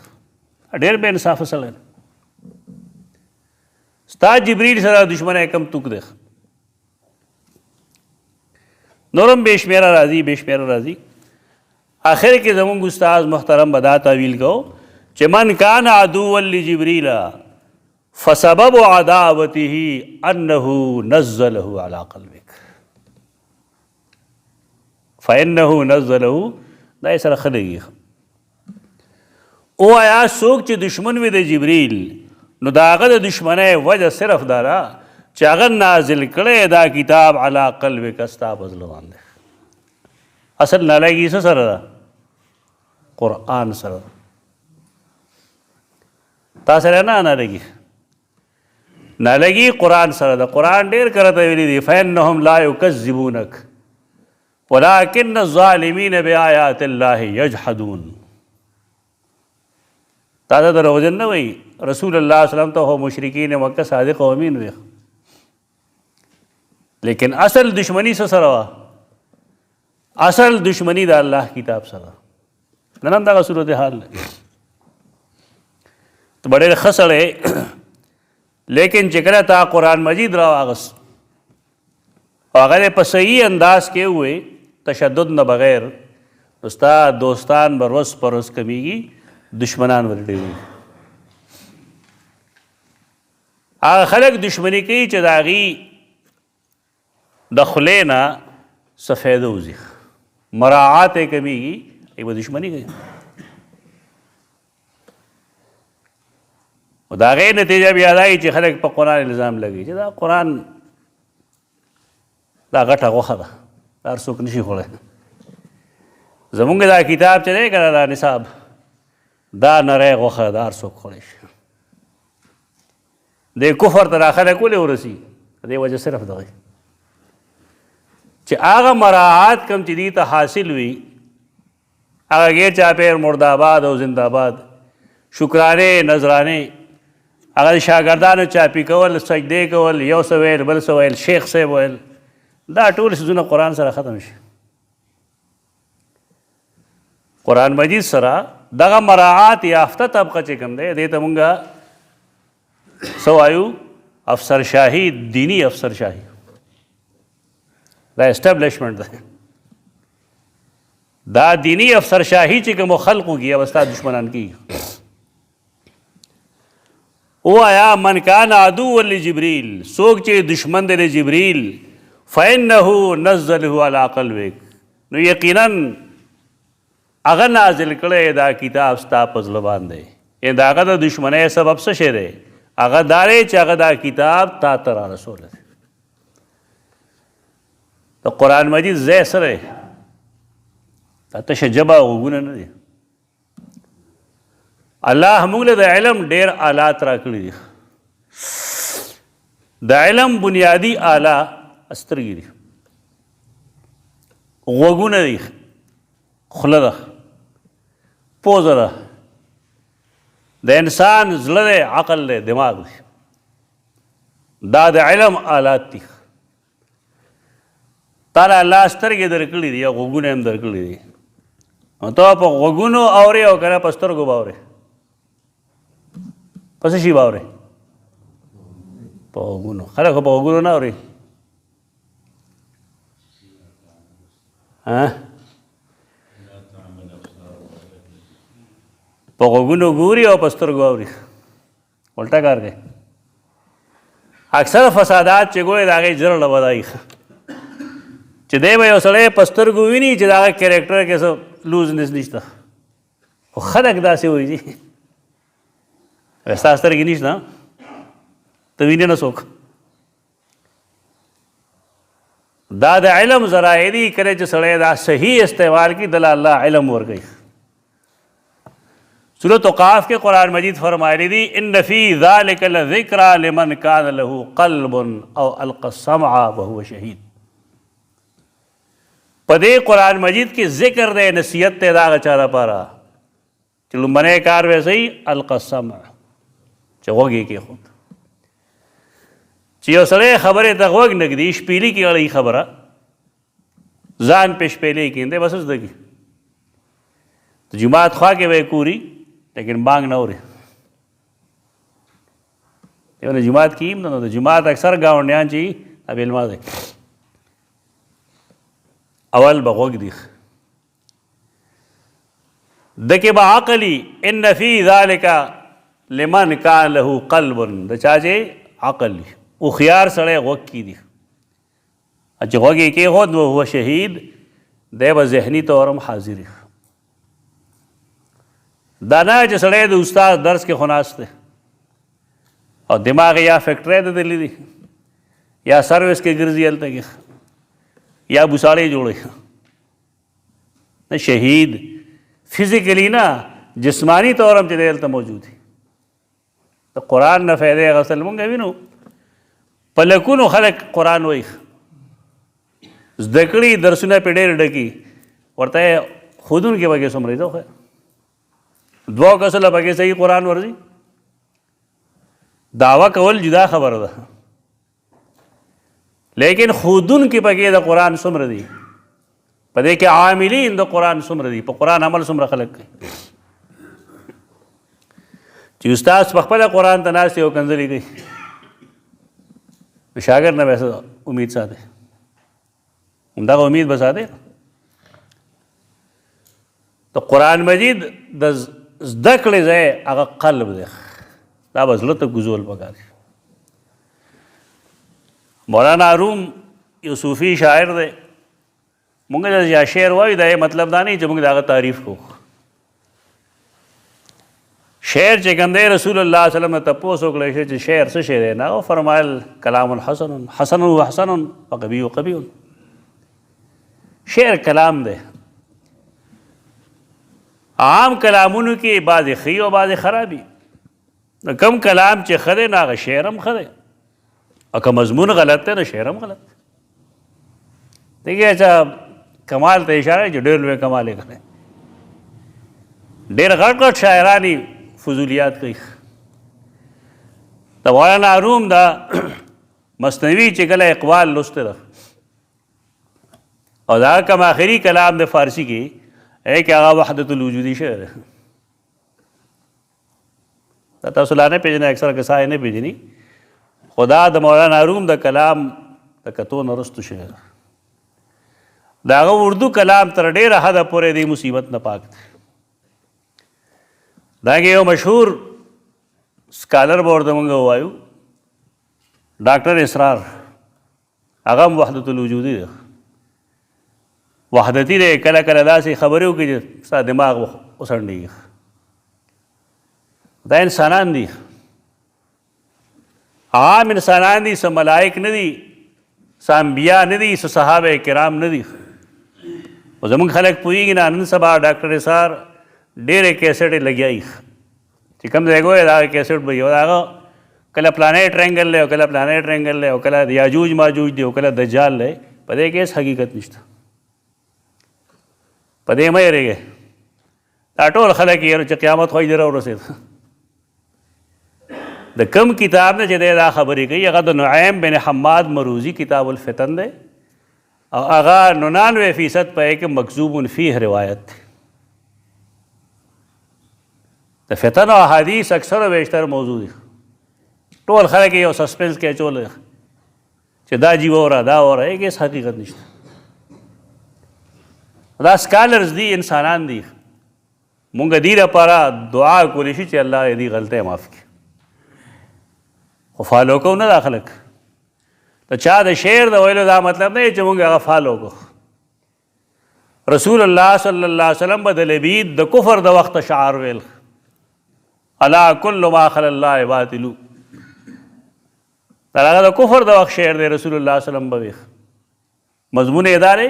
A: ډېر بې انصافه سړی ستا جبریل سره دشمنی کم توک دی. نورم بې شمېره راځي. آخر کې زمونږ استاد محترم به دا تعویل کو چې من کان عدوا لجبریل فسبب عداوته انه نزله على قلبك فانه نزله. دا یې سره ښه لګي. ووایه څوک چې دشمن وي د جبریل نو د هغه د دشمنۍ وجه صرف دا ده چې هغه نازل کړی دا کتاب علی قلبک ستا په زړه باندې. اصل نالایګي څه سره ده؟ قرآن سره. تا سره نه نالایګي، نالایګي قرآن سره ده. قرآن ډېر کرته ویلي دي فإنهم لا یکذبونک ولكن الظالمین بآیات الله یجحدون. تا ته دروغجن نه وایي. رسول الله صلی الله علیه وسلم ته خو مشرکین مکه صادق او امین وي، لیکن اصل دشمنی څه سره وه؟ اصل دشمنی د الله کتاب سره. نن هم دغه صورت حال دی. ته به ډېر ښه سړی لیکن چې کله تا قرآن مجید راواغست او هغه یې په صحیح انداز کې ووایي تشدد نه بغیر، نو ستا دوستان به ورځ په ورځ کمیږي، دشمنان ور ډېرېږي. هغه خلک دشمني کوي چې د هغې د خولې نه څه فایده وځي، مراعات یې کمیږي، هغې به دشمني کوي. او د هغې نتیجه بیا دا وي چې خلک په قرآن الزام لګوي چې دا قرآن دا غټه غوښه ده، دا هر څوک نشي خوړی. زمونږ دا کتاب چې دی که نه دا نصاب دا نری غوښه ده، هر څوک خوړی شي. د کفر ته دا خلک ولې ورسي؟ د دې وجه صرف دغه چې هغه مراعات کم چې دې ته حاصل وي، هغه غیر چاپیر مرداباد او زنداباد شکرانې نذرانې، هغه د شاګردانو چاپي کول، سجدې کول، یو څه ویل بل څه ویل، شیخ صاحب ویل، دا ټول څیزونه قرآن سره ختم شي. قرآن مجید سره دغه مراعات یافته طبقه چې کوم دی دې ته مونږ څه وایو؟ افسر شاهي، دینی افسر شاهي. دا اسټابلیشمنټ دی. دا دینی افسر شاهي چې کومو خلقو کي او ستا دشمنان کي. ووایه من کان عدوا لجبریل، څوک چې دشمن دی د جبریل، فإنه نزله علی قلبک، نو یقینا هغه نازل کړی دا کتاب ستا په زړه باندې. د هغه د دشمنۍ سبب څه شی دی؟ هغه دا دی چې هغه دا کتاب تا ته را رسولی دی. د قرآن مجید ځای سره دی، دا تشه ژبه او غوږونه نه دي. الله موږ له د علم ډېر آلات راکړي دي. د علم بنیادي آله سترګې دي، غوږونه دي، خوله ده، پوزه ده، د انسان زړه دی، عقل دی، دماغ دی. دا د علم آلات دي. تا له الله سترګې درکړي دي او غوږونه هم درکړي دي. نو ته په غوږونو اورې او که نه په سترګو به اورې؟ په څه شي به اورې؟ په غوږونو. خلک خو په غوږونو نه اوري. په غوږونو ګوري او په سترګو اوري. الټا کار دی. اکثر فسادات چې ګورې د هغې زړه بدایي چې دی به یو سړی په سترګو ویني چې د هغه کرکټر کې څه لوزنس نشته، خو خلک داسې وایي چې ستا سترګې نشته ته وینې نه څوک. دا د علم ذرایع دي. کله چې سړی دا صحیح استعمال کړي دله الله علم ورکوي. سورۃ قاف کې قرآن مجید فرمایلی دی ان فی ذلک لذکری لمن کان له قلب او القى السمع وهو شهید. په دې قرآن مجید کې ذکر دی، نصیحت دی د هغه چا لپاره چې لومبنی کار وی صحیح القى السمع، چې غوږ یې کېښود. چې یو سړی خبرې ته غوږ نږدي شپیلي کې اړوي خبره ځان پې شپیلې کېندی بس زده کړي. د جومات خوا کې به یې کوري لیکن بانګ نه اوري. یو د جومات کې یم نو د جومات اکثر ګاونډیان چې دا بې علما دی اول به غوږ دی دکې به عقلي ان فی ذلک لمن کان له قلب، د چا چې عقل وي هوښیار سړی غوږ کې دي چې غوږ یې کېښود نو هو شهید دی به ذهني طور هم حاضر وي. دا نه چې سړی د استاد درس کې خو ناست دی او دماغ یا فیکټری د دلی دی یا سروس کې ګرځي هلته کې یا بوساړې جوړوي. نه شهید فزیکلی نه جسمانی طور هم چې دی هلته موجود دی. د قرآن نه فایدې اخیستل مونږ وینو په لکونو خلک قرآن وایي زده کړي درسونه پې ډېر ډکي ورته یې ښودونکي پکې څومره دی خو دوه کسو له پکې صحیح قرآن ورځي. دعوه کول جدا خبره ده لیکن ښودونکي پکې د قرآن څومره دي، په دې کې عاملین د قرآن څومره دي، په قرآن عمل څومره خلک کوي. چې استاد په خپله قرآن ته ناست یو کنځلې کوي د شاګرد نه به امید ساتي، همدغه امید به ساتي. د قرآن مجید د زده کړې ځای هغه قلب دی، دا به زړه ته ګوزول پکار دی. مولانا روم یو صوفي شاعر دی، مونږ یا شعر وایو دا یې مطلب دا نه چې مونږ د هغه تعریف کوو. شعر چې کوم دی رسول الله صلی الله علیه وسلم نه تپوس وکړی شي چې شعر څه شی دی، نه هغه فرمایل کلام حسن حسن و حسن وقبیح و قبیح. شعر کلام دی، عام کلامونو کې بعضې ښې او بعضې خرابي. کم کلام چې ښه دی نو هغه شعر هم ښه دی او که مضمون غلط دی نو شعر هم غلط دی. دیکھئے اچھا کمال ته اشاره چې ډېر لوی کمال یې کړی، ډېر غټ غټ شاعران فضولیات کوي. د مولانا روم دا مثنوي چې کله اقبال لوستی ده او دا کم آخري کلام د فارسي کې ایک هغه وحدت الوجودي شعر دی. دا تاسو لا نه پېژنئ، اکثر کسان یې نه پېژني، خو دا د مولانا روم د کلام د کتو نه وروستو شعر د هغه اردو کلام تر ډېره حده پورې دی مصیبت نه پاک دی. دا کې یو مشهور سکالر به ورته مونږ ووایو ډاکټر اسرار، هغه هم وحدت الوجودي دی، وحدتي دی. کله کله داسې خبرې وکړي چې ستا دماغ وڅنډېږي. دا انسانان دي، عام انسانان دي، څه ملائک نه دي، څه انبیا نه دي، څه صحابه کرام نه دي. او زمونږ خلک پوهېږي نه نن سبا ډاکټر اسرار ډېرې کیسټې لګیایي چې کوم ځای ګورې د هغه کیسټ به وي او د هغه کله پلانی ټرینګل دی او کله پلانی ټرینګل دی او کله یاجوج ماجوج دی او کله دجال دی. په دې کې هېڅ حقیقت نشته، په دې مه یېرېږئ. دا ټول خلک یې چې قیامت خو یې راورسېد. د کم کتاب نه چې دی دا خبرې کوي هغه د نعیم بن حماد مروزی کتاب الفتن دی او هغه 99% په کې مکذوب فیه روایت دی. د فتن او حدیث اکثر و بیشتر موضوع دی. ټول خلک یې یو سسپنس کې اچولی چې دا جیوه وره دا وره هېڅ حقیقت نشته. دا سکالرز دي، انسانان دي. مونږ دې لپاره دعا کولی شي چې الله دې غلطۍ معاف کړي، خو فالو کوو نه دا خلک. د چا د شعر د ویلو دا مطلب نه چې مونږ هغه فالو کوو. رسول الله صلی الله علیه وسلم به د لبید د کفر د وخت شعار ویل، الا کل ما خلا الله باطل. دا هغه د کفر د وخت شعر دی. رسول الله صلی الله علیه وسلم به ویل مضمون یې دا دی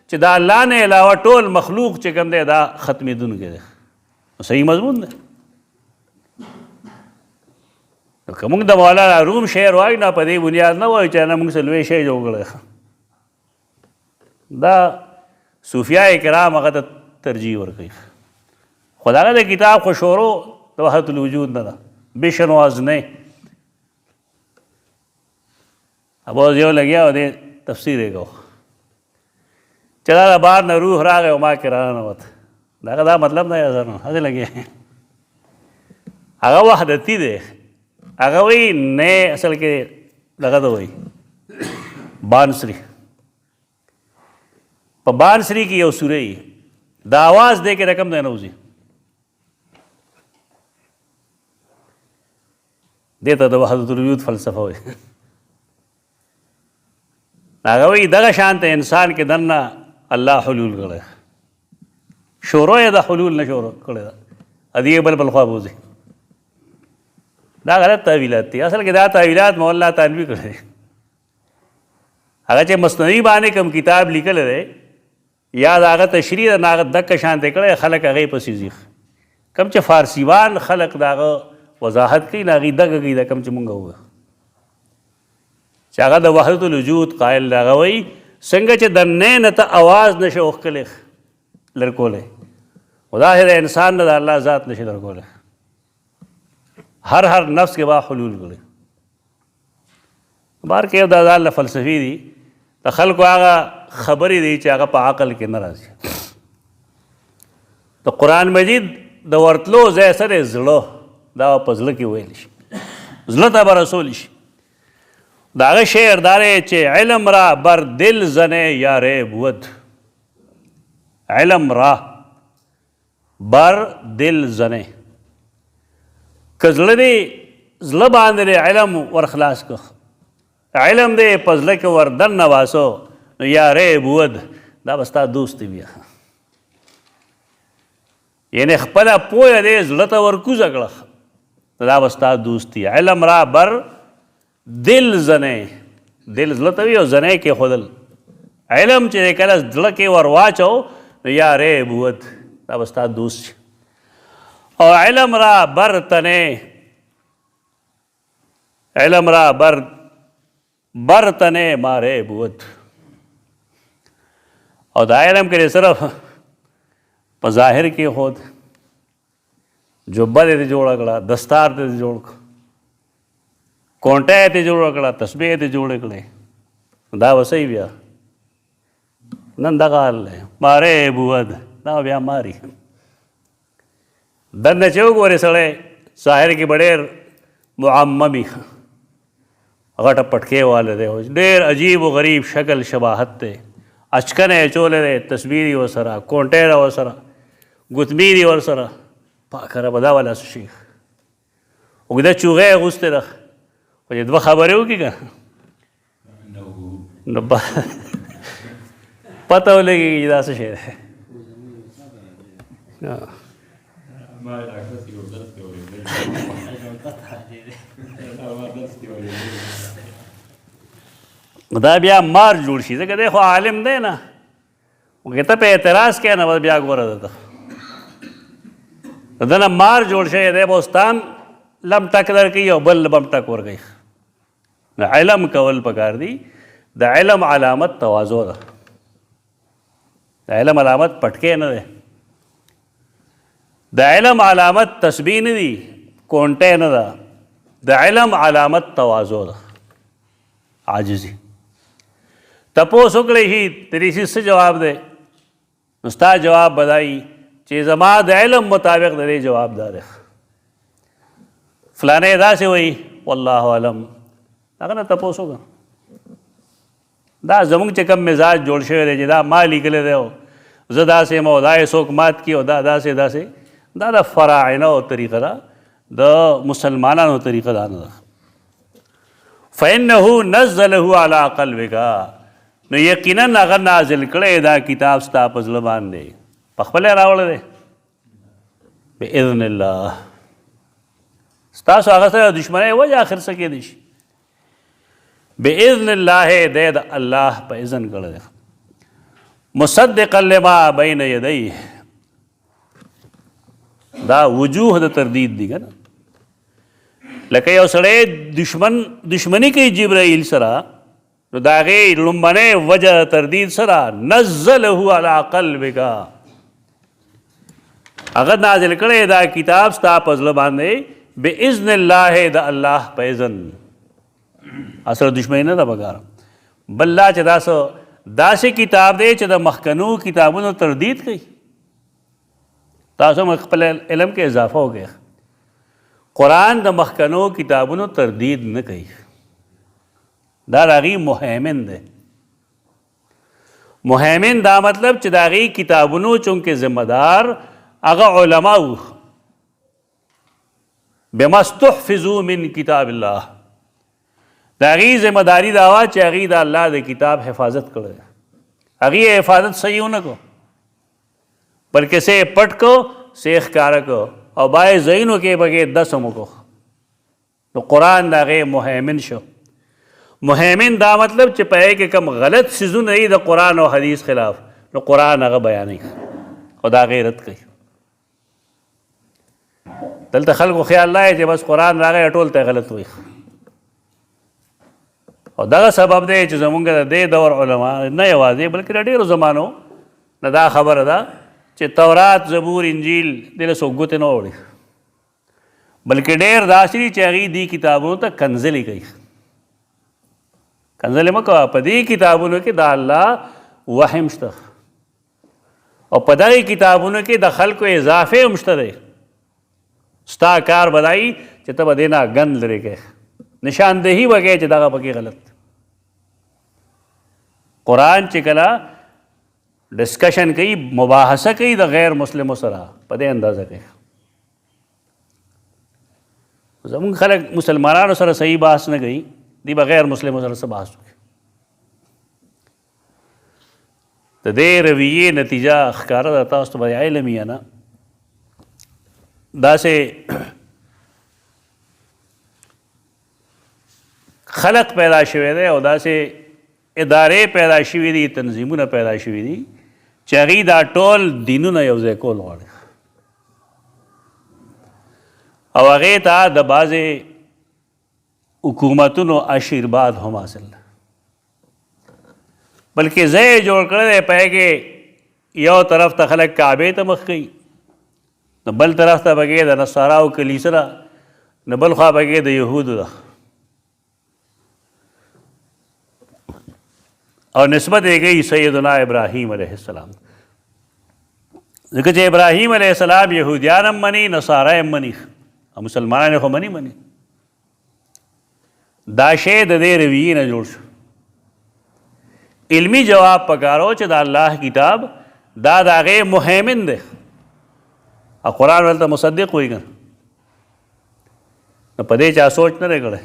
A: چې دا الله نه علاوه ټول مخلوق چې کوم دی دا ختمېدونکی دی. صحیح مضمون دی. که موږ د مولانا روم شعر وایو نه په دې بنیاد نه وایو چې نه موږ څه لوی شی جوړ کړی. دا صوفیاء کرام هغه ته ترجیح ورکوي. خو د هغه د کتاب خو شروع د وحدت الوجود نه ده، بشن و ازنه. اب اوس یو لګیا و دې تفسیر یې کوو چې دا د بار نه روح راغی او ما کې راننوت. د هغه دا مطلب نه یې هسې لګیا هغه وحدتي دی. هغه وایي نه اصل کې دغه ته وایي بانسري. په بانسري کې یو سوره یي د آواز دی کې رقم دی نه وځي. دې ته د وحدت الوجود فلسفه وایي. هغه وایي دغه شان ته انسان کې دننه الله حلول کړی، شروع یې د حلول نه شروع کړی ده، ادې بل بل خوا بوځي. دا غلط تعویلات دي. اصل کې دا تعویلات مولا تنوی کړی. هغه چې مصنوعي باندې کوم کتاب لیکلی دی یا د هغه تشریح د هغه دقه شانتې کړی، خلک هغې پسې ځي. کوم چې فارسیوان خلک د هغه وضاحت کوي نه هغې دقه کوي. دا کوم چې مونږ ووایو چې هغه د وحدت الوجود قایل دی، هغه وایي څنګه چې د نه نه ته اواز نشي اوښکلی لرکولی، خو داسې د انسان نه د الله ذات نشي لرکولی. هر نفس کې با حلول کړي. بار کې یو دا ځان فلسفي دي، د خلکو هغه خبرې دي چې هغه په عقل کې نه راځي. د قرآن مجید د ورتلو ځای سره زړه، دا په زړه کې ویلی شي، زړه ته به رسولی شي. د هغه شعر دا دی چې علم را بر دل زنه یارې بود. علم را بر دل زنه، که زړه دی زړه باندې دی علم ور خلاص که، علم دی په زړه کې ور دننه واسو نو یارې بود دا به ستا دوست بیا. یعنې خپله پویه دی زړه ته ور کوزه کړه دا به ستا دوست دی. علم را بر دل زنې، دل زړه ته وي او زنې کې ښودل. علم چې کله زړه کې ور واچو نو یارې بود دا به ستا دوست شي. او علم را بر تنه، علم را بر تنه مارے بود. او دا علم کې صرف په ظاهر کې خود جوبه دې جوړه کړه، دستار دې جوړ کړه، کونټه دې جوړه کړه، تسبیح دې جوړه کړه، دا وسې بیا نن دغه حال دی مارے بود دا بیا ماری. دننه چې وګورې سړی ظاهر کې به ډېر معممي غټه پټکې واله دی، ډېر عجیب و غریب شکل شباهت دی، اچکنه یې اچولی دی، تصویر یې ورسره، کونټۍ ده ورسره، ګوتمي دي ورسره، پاکه به دا والا څه شي اوږده چوغۍ یې اغوستې ده. خو چې دوه خبرې وکړي که نو پته ولګېږي چې دا څه شی دی. دا بیا مار جوړ شي ځکه دی خو عالم دی نه، که ته په اعتراض کوې نه بس بیا ګوره ده د ده نه مار جوړ شوی دی، به استان لم ټک در کوي او بل بم ټک ورکوي. علم کول پکار دي. د علم علامت تواضع ده، د علم علامت پټکې نه دی، د علم علامت تسبیح نه دي، کونټۍ نه ده، د علم علامت تواضع ده، عاجزي. تپوس وکړی شي ترې څه جواب دی نو ستا جواب به دا وي چې زما د علم مطابق د دې جواب دا دی. فلانی داسې وایي والله علم هغه نه تپوس وکړه دا زمونږ چې کوم مزاج جوړ شوی دی چې دا ما لیکلی دی او زه داسې یم او دا یې څوک مات کړي او دا داسې دا د فراعنه طریقه ده د مسلمانانو طریقه دا نه ده فإنه نزله على قلبك نو یقینا هغه نازل کړی دا کتاب ستا په زړه باندې په خپله یې راوړی دی بإذن الله ستاسو هغه سره دشمنۍ وجه آخر څه کېدی شي بإذن الله دی د الله په اذن کړی دی مصدقا لما بین یدیه دا وجوه د تردید دی که نه لکه یو سړی دشمني کوي جبرائیل سره نو د هغې لومبنۍ وجه تردید سره نزله علی قلبک هغه نازل کړی دا کتاب ستا په زړه باندې بإذن الله د الله په اذن اصل دشمني نه ده پکار بل لا چې داسې کتاب دی چې د مخکنو کتابونو تردید کوي تاسو هم خپل علم کې اضافه وکړئ قرآن د مخکنو کتابونو تردید نه کوي دا د هغې مهیمن دی مهیمن دا مطلب چې د هغې کتابونو چونکې ذمه دار هغه علما وو بما استحفظوا من کتاب الله د هغې ذمه داري دا وه چې هغې د الله د کتاب حفاظت کړی هغې حفاظت صحیح ونه کو بلکې سے پټ کو سے ښکاره کو او باید ځایونو کې پکې دسم وکړو نو قرآن د هغې مهیمن شو مهیمن دا مطلب چې په هغې کې کم غلط څیزونه وي د قرآن او حدیث خلاف نو قرآن هغه بیانوي او د هغې رد کوي دلته خلکو خیال دی چې بس قرآن راغی ټول ته غلط وایي او دغه سبب دی چې زمونږ د دې دور علما نه یوازې بلکې د ډېرو زمانو نه دا خبره ده چې تورات زبور انجیل دې له څوک ګوتې نه وړي بلکې ډېر داسې دي چې هغې دې کتابونو ته کنځلې کوي کنځلې مه کوه په دې کتابونو کې د الله وحی هم شته او په دغې کتابونو کې د خلکو اضافې هم شته دی ستا کار به دا وي چې ته به دې نه ګند لرې کوې نشاندهي به کوې چې دغه پکې غلط قرآن چې کله ډسکشن کوي مباحثه کوي د غیر مسلمو سره په دې اندازه کوي زمونږ خلک مسلمانانو سره صحیح بحث نه کوي دی به غیر مسلمو سره څه بحث وکړي د دې رویې نتیجه ښکاره ده تاسو ته به علم یې نه داسې خلق پیدا شوی دی او داسې ادارې پیدا شوي دي تنظیمونه پیدا شوي دي چې هغوی دا ټول دینونه یو ځای کول غواړي او هغې ته د بعضې حکومتونو آشیرباد هم حاصل ده بلکې ځای یې جوړ کړی دی په هغې کې یو طرف ته خلک کعبې ته مخ کوي نو بل طرف ته پکې د نصاراو کلیسه ده نو بل خوا پکې د یهودو ده او نسبت یې کوي سیدنا ابراهیم علیه السلام ځکه چې ابراهیم علیه السلام یهودیان هم مني نصارا هم مني او مسلمانان خو مني دا شی د دې رویې نه جوړ شو علمی جواب پکارو چې د الله کتاب دا د هغې مهیمن دی او قرآن ورته مصدق وایي که نو په دې چا سوچ نه دی کړی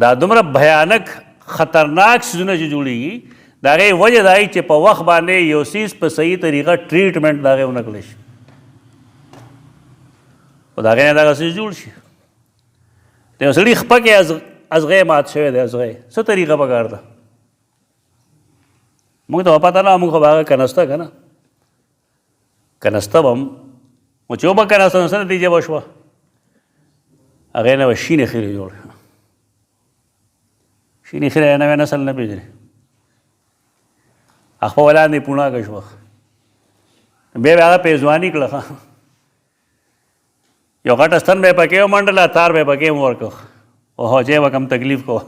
A: دا دومره بھیانک خطرناک څیزونه چې جوړېږي د هغې وجه دا چې په وخت باندې یو څیز په صحیح طریقه ټریټمنټ د هغې ونه کړی شي او د هغې نه دغه څیز جوړ شي د یو سړي خپه کې ازغی مات شوی دی ازغی څه طریقه پکار ده موږ ته پته نه موږ خو به هغه کنسته که نه کنسته به هم و چې وبه کنسته نو څه نتیجه به شوه هغې نه به شینې خیرې جوړ شینې خیرې نوی نسل نه پېژني هغه په ولاندې پوڼاکه شوه بیا به هغه پیزواني کړه یو غټه ستن به یې پکې ومنډله تار به یې پکې هم ورکړه او هوجې به کم تکلیف کوه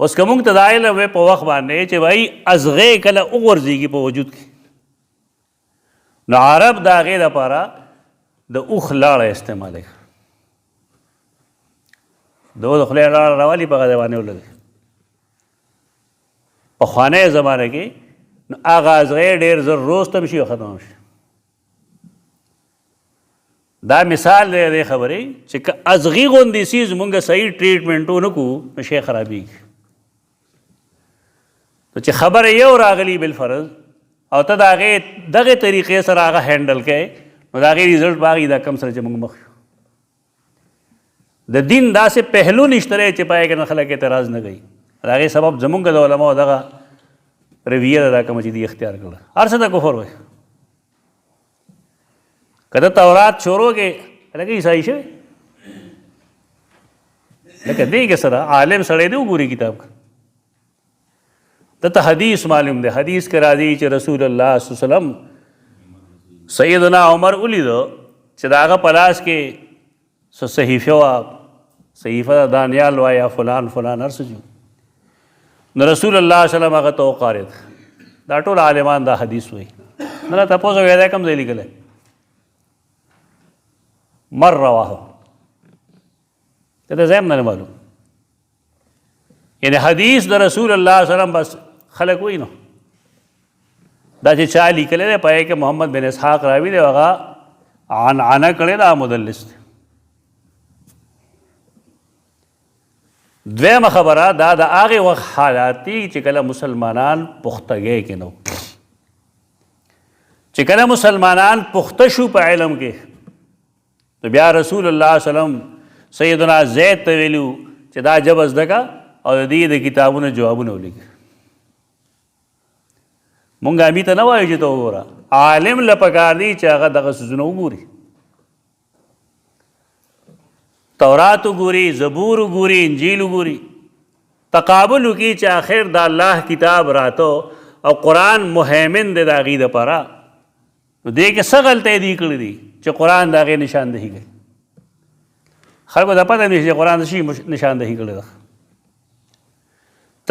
A: اوس که موږ ته دا علم وی په وخت باندې چې وایي ازغې کله وغورځېږي په وجود کې نو عرب د هغې دپاره د اوښ لاړه استعمالوي، د خولې لاړه راوالي په هغه باندې ولګوي. پخوانی زمانه کې نو هغه ازغی ډېر زر روز تم شي او ختم شي. دا مثال دی دې خبرې چې که ازغي غوندې سیز مونږ صحیح ټریټمنټ ونه کړو نو شی خرابېږي. نو چې خبره یو راغلی بالفرض او ته د هغې دغې طریقې سره هغه هینډل کوې نو د هغې ریزلټ به هغې دا کم سره چې مونږ مخ شو. د دین داسې پهلو نشته دی چې پای کې نه خلک اعتراض نه کوي. د هغې سبب زمونږ د علماو دغه رویه ده دا کومه چې دي اختیار کړه. هر څه ته کفر وایي. که ته تورات شروع کې لکه عیسائی شوی لکه دې کې سره عالم سړی دی وګوري کتاب کا ته حدیث معلوم دی. حدیث کې راځي چې رسول الله صلی الله علیه وسلم سیدنا عمر ولیدو چې د هغه په لاس کې څه صحیفه وه، صحیفه دانیال وایه یا فلان فلان هر څه نو رسول الله صلی الله علیه وسلم هغه ته وقارېد. دا ټول عالمان دا حدیث وایي. نه تپوس وایي دا کوم ځای لیکلی مر رواه ته ځای هم نه معلوم. یعنی حدیث د رسول الله صلی الله علیه وسلم بس خلک وایي نو دا چې چا لیکلی دی پای کې محمد بن اسحاق راوي دی هغه عنعنه کړې دا مدلس دی. دویمه خبره دا د هغې وخت حالات دي چې کله مسلمانان پختګۍ کې نه چې کله مسلمانان پخته شو په علم کې نو بیا رسول الله صلی الله علیه وسلم سیدنا زید ته ویلو چې دا ژبه زده کا او د دې د کتابونو جوابونه ولیکه. مونږ امي ته نه وایو چې ته وګوره، عالم له پکار دی چې هغه دغه څیزونه وګوري، تورات وګوري، زبور وګوري، انجیل وګوري، تقابل وکړي چې آخر د الله کتاب راته او قرآن مهیمن دی د هغې دپاره. نو دې کې څه غلطۍ دي کړي دي چې قرآن د هغې نشاندهي کوي. خلکو ته پته نشي چې قرآن شي نشاندهي کړې ده.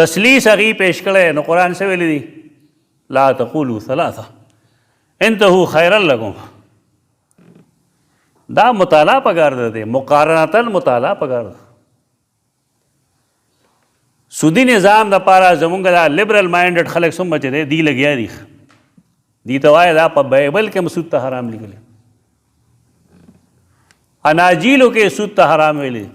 A: تسلیس هغې پیش کړی نو قرآن څه ویلی دي لا تقولوا ثلاثه انتهوا خیرا لکم. دا مطالعه پکار ده، مقارنتا مطالعه پکار ده. سودی نظام دپاره زمونږ دا لبرل ماینډډ خلک څومره چې دی دی لګیا دي دی ته وایه دا په بایبل کې هم سود ته حرام لیکلی، اناجیلو کې سود ته حرام ویلی،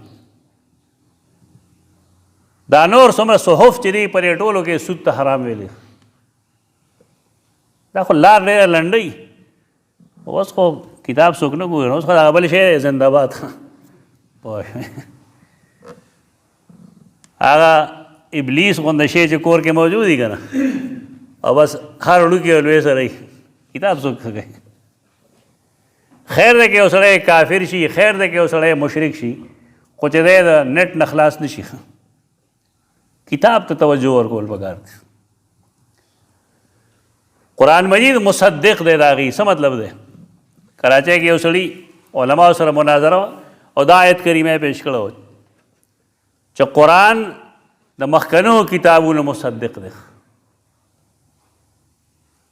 A: دا نور څومره صحف چې دی په دې ټولو کې سود ته حرام ویلی. دا خو لار ډېره لنډۍ. اوس خو کتاب څوک نه ګوري، اوس خو هغه بل شی زنده باد پوه هغه ابلیس غونده شی چې کور کې موجود دي که نه او بس هر وړوکي او لوی سره کتاب څوک څه کوي. خیر دی که یو سړی کافر شي، خیر دی که یو سړی مشرک شي، خو چې دی د نټ نه خلاص نه شي. کتاب ته توجه ورکول پکار دی. قرآن مجید مصدق دی د هغې. څه مطلب دی؟ کراچۍ کې یو سړي علماو سره مناظره او دا آیت کریمه پیش کړی و چې قرآن د مخکنو کتابونو مصدق دی.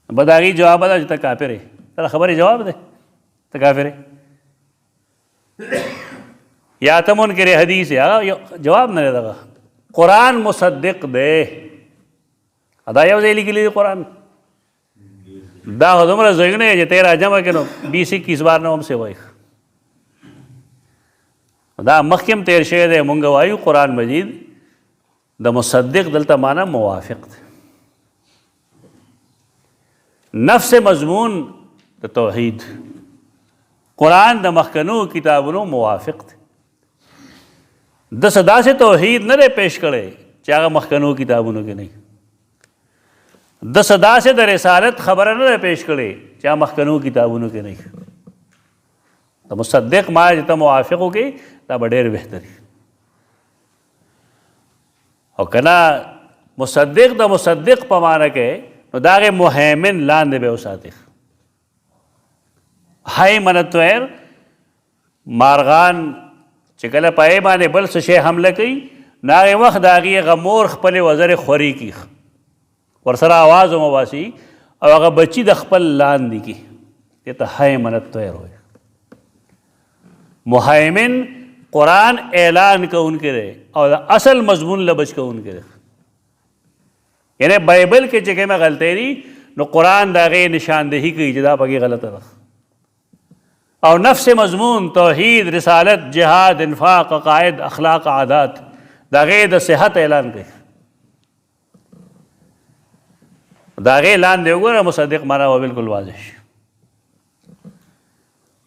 A: به د هغې جواب ده چې ته کافر یې. ته خبرې جواب دی ته کافر یې یا ته منکر حدیث یې. هغه جواب نه دی دغه. قرآن مصدق دی. دا یو ځای لیکلی دی قرآن. دا خو دومره ځایونه یې چې ته یې راجمع کړې نو 20-21 بار نه هم څه وایي. دا مخکې هم تېر شوی دی. مونږ وایو قرآن مجید د مصدق دلته معنی موافق دی. نفس مضمون د توحید قرآن د مخکنو کتابونو موافق دی. د څه داسې توحید نه دی پیش کړی چې هغه مخکنو کتابونو کې نه. د څه داسې د رسالت خبره نه دی پیش کړی چې هغه مخکنو کتابونو کې نه. د مصدق ما چې ته موافق وکړې دا به ډېر بهتري. او که نه مصدق د مصدق په معنی کې نو د هغې مهیمن لاندې به وساتې. هیمن الطیر مارغان چې کله په هغې باندې بل څه شی حمله کوي نو هغې وخت د هغې هغه مور خپلې وزرې خوري کي، ورسره آواز هم وباسي او هغه بچي د خپل لاندې کي. دې ته هیمن الطیر وایي. محیمن قرآن اعلان کوونکی دی او د اصل مضمون لبچ کوونکی دی. یعنی بایبل کې چې کومه غلطۍ دي نو قرآن د هغې نشاندهي کوي چې دا پکې غلطه ده. او نفس مضمون توحید، رسالت، جهاد، انفاق، عقاید، اخلاق، عادات د هغې د صحت اعلان کوي. د هغې لاندې وګوره مصدق معنا به بالکل واضح شي.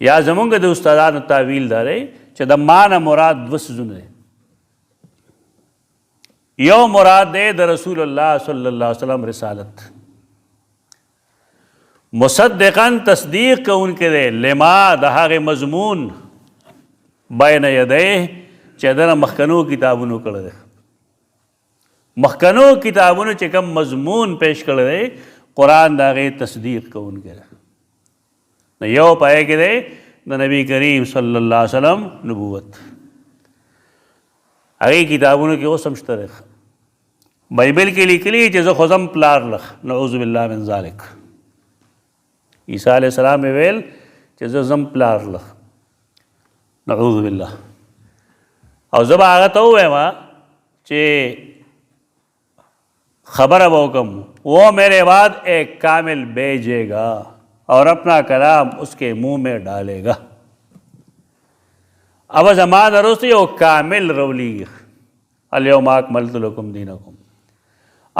A: یا زمونږ د استادانو تعویل دا دی چې د معنی مراد دوه څیزونه دی. یو مراد دی د رسول الله صلی الله علیه وسلم رسالت، مصدقاً تصدیق کوونکی دی لما د هغې مضمون بین یدیه چې دنه مخکنو کتابونو کړی دی. مخکنو کتابونو چې کوم مضمون پیش کړی دی قرآن د هغې تصدیق کوونکی دی. یو پای کې دی د نبی کریم صلی الله علیه وسلم نبوت. هغې کتابونو کې اوس هم شته دی. بایبل کې لیکلي چې زه خو ځم پلار لخ، نعوذ بالله من ذلک. عیسی علیه السلام یې ویل چې زه ځم پلار لخ، نعوذ بالله. او زه به هغه ته ووایم چې خبره به وکړم وہ میرے بعد ایک کامل بھیجے گا اور اپنا کلام اس کے منہ میں ڈالے گا. اب زمان رست یو کامل رولیږي الیوم اکملت لکم دینکم،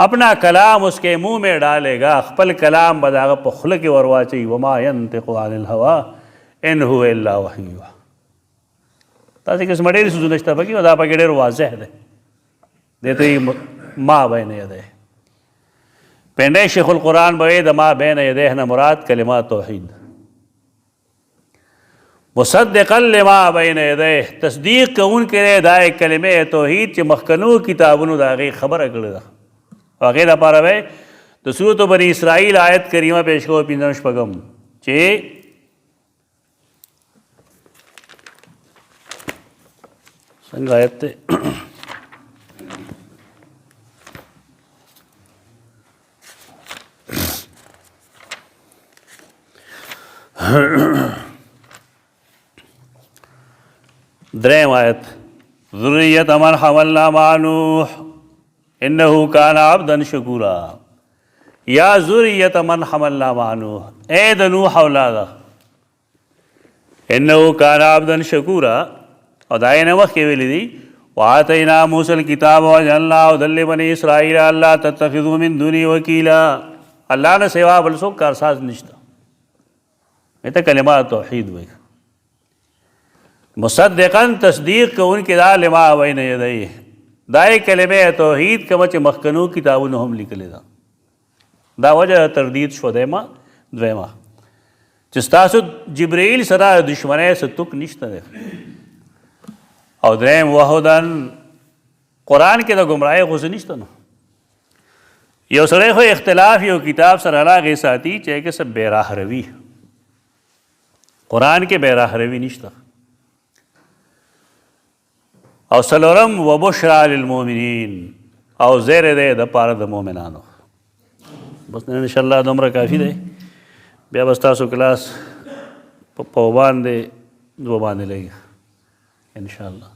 A: اپنا کلام اس کے منہ میں ڈالے گا، خپل کلام به د هغه په خوله کې ور واچوي. وما ینطق عن الهوى ان هو الا وحی یوحی. تاسې قسمه ډېرې څیزونه شته پکې او دا پکې ډېر واضح دی. دې ته ما بین یدیه پنډی شیخ القرآن به د ما بین یدیه نه مراد کلمات توحید. مصدقا لما بین یدیه تصدیق کوونکی دی دا کلمې توحید چې مخکنو کتابونو د هغې خبره کړې ده. هغې دپاره به د سورت بني اسرائیل آیت کریمه پیش کوو 55 چې څنګه آیت دی دریم آیت ذریت من حملنا مع نوح انه کان عبدا شکورا. یا ذریت من حملنا مع نوح، اے د نوح اولاده انه کان عبدا شکورا. او دا یې نه مخکې ویلي دي وآتینا موسی الکتاب وجعلناه هدی لبنی اسرائیل الا تتخذوا من دونی وکیلا. الله نه سوا بل څوک کارساز نشته. ته کلمات توحید وایي. مصدقاً تصدیق کوونکی دا لما بین یدیه دا یې کلمې توحید کومه چې مخکنو کتابونو هم لیکلې ده. دا وجه تردید شو دیمه دویمه چې ستاسو جبرائیل سره دشمنۍ څه توک نشته دی. او دریم وهدن قرآن کې د ګمراهۍ خو څه نشته. نو یو سړی خو اختلاف یو کتاب سره هغې ساتي چې هغې څه بې راهروي. قرآن کې بې راهروي نشته. او څلورم وبشرا للمؤمنین او زیری دی د پاره د مؤمنانو. بس نن انشاءالله دومره کافي دی. بیا به ستاسو کلاس په باندې دوه باندې لګي انشاءالله.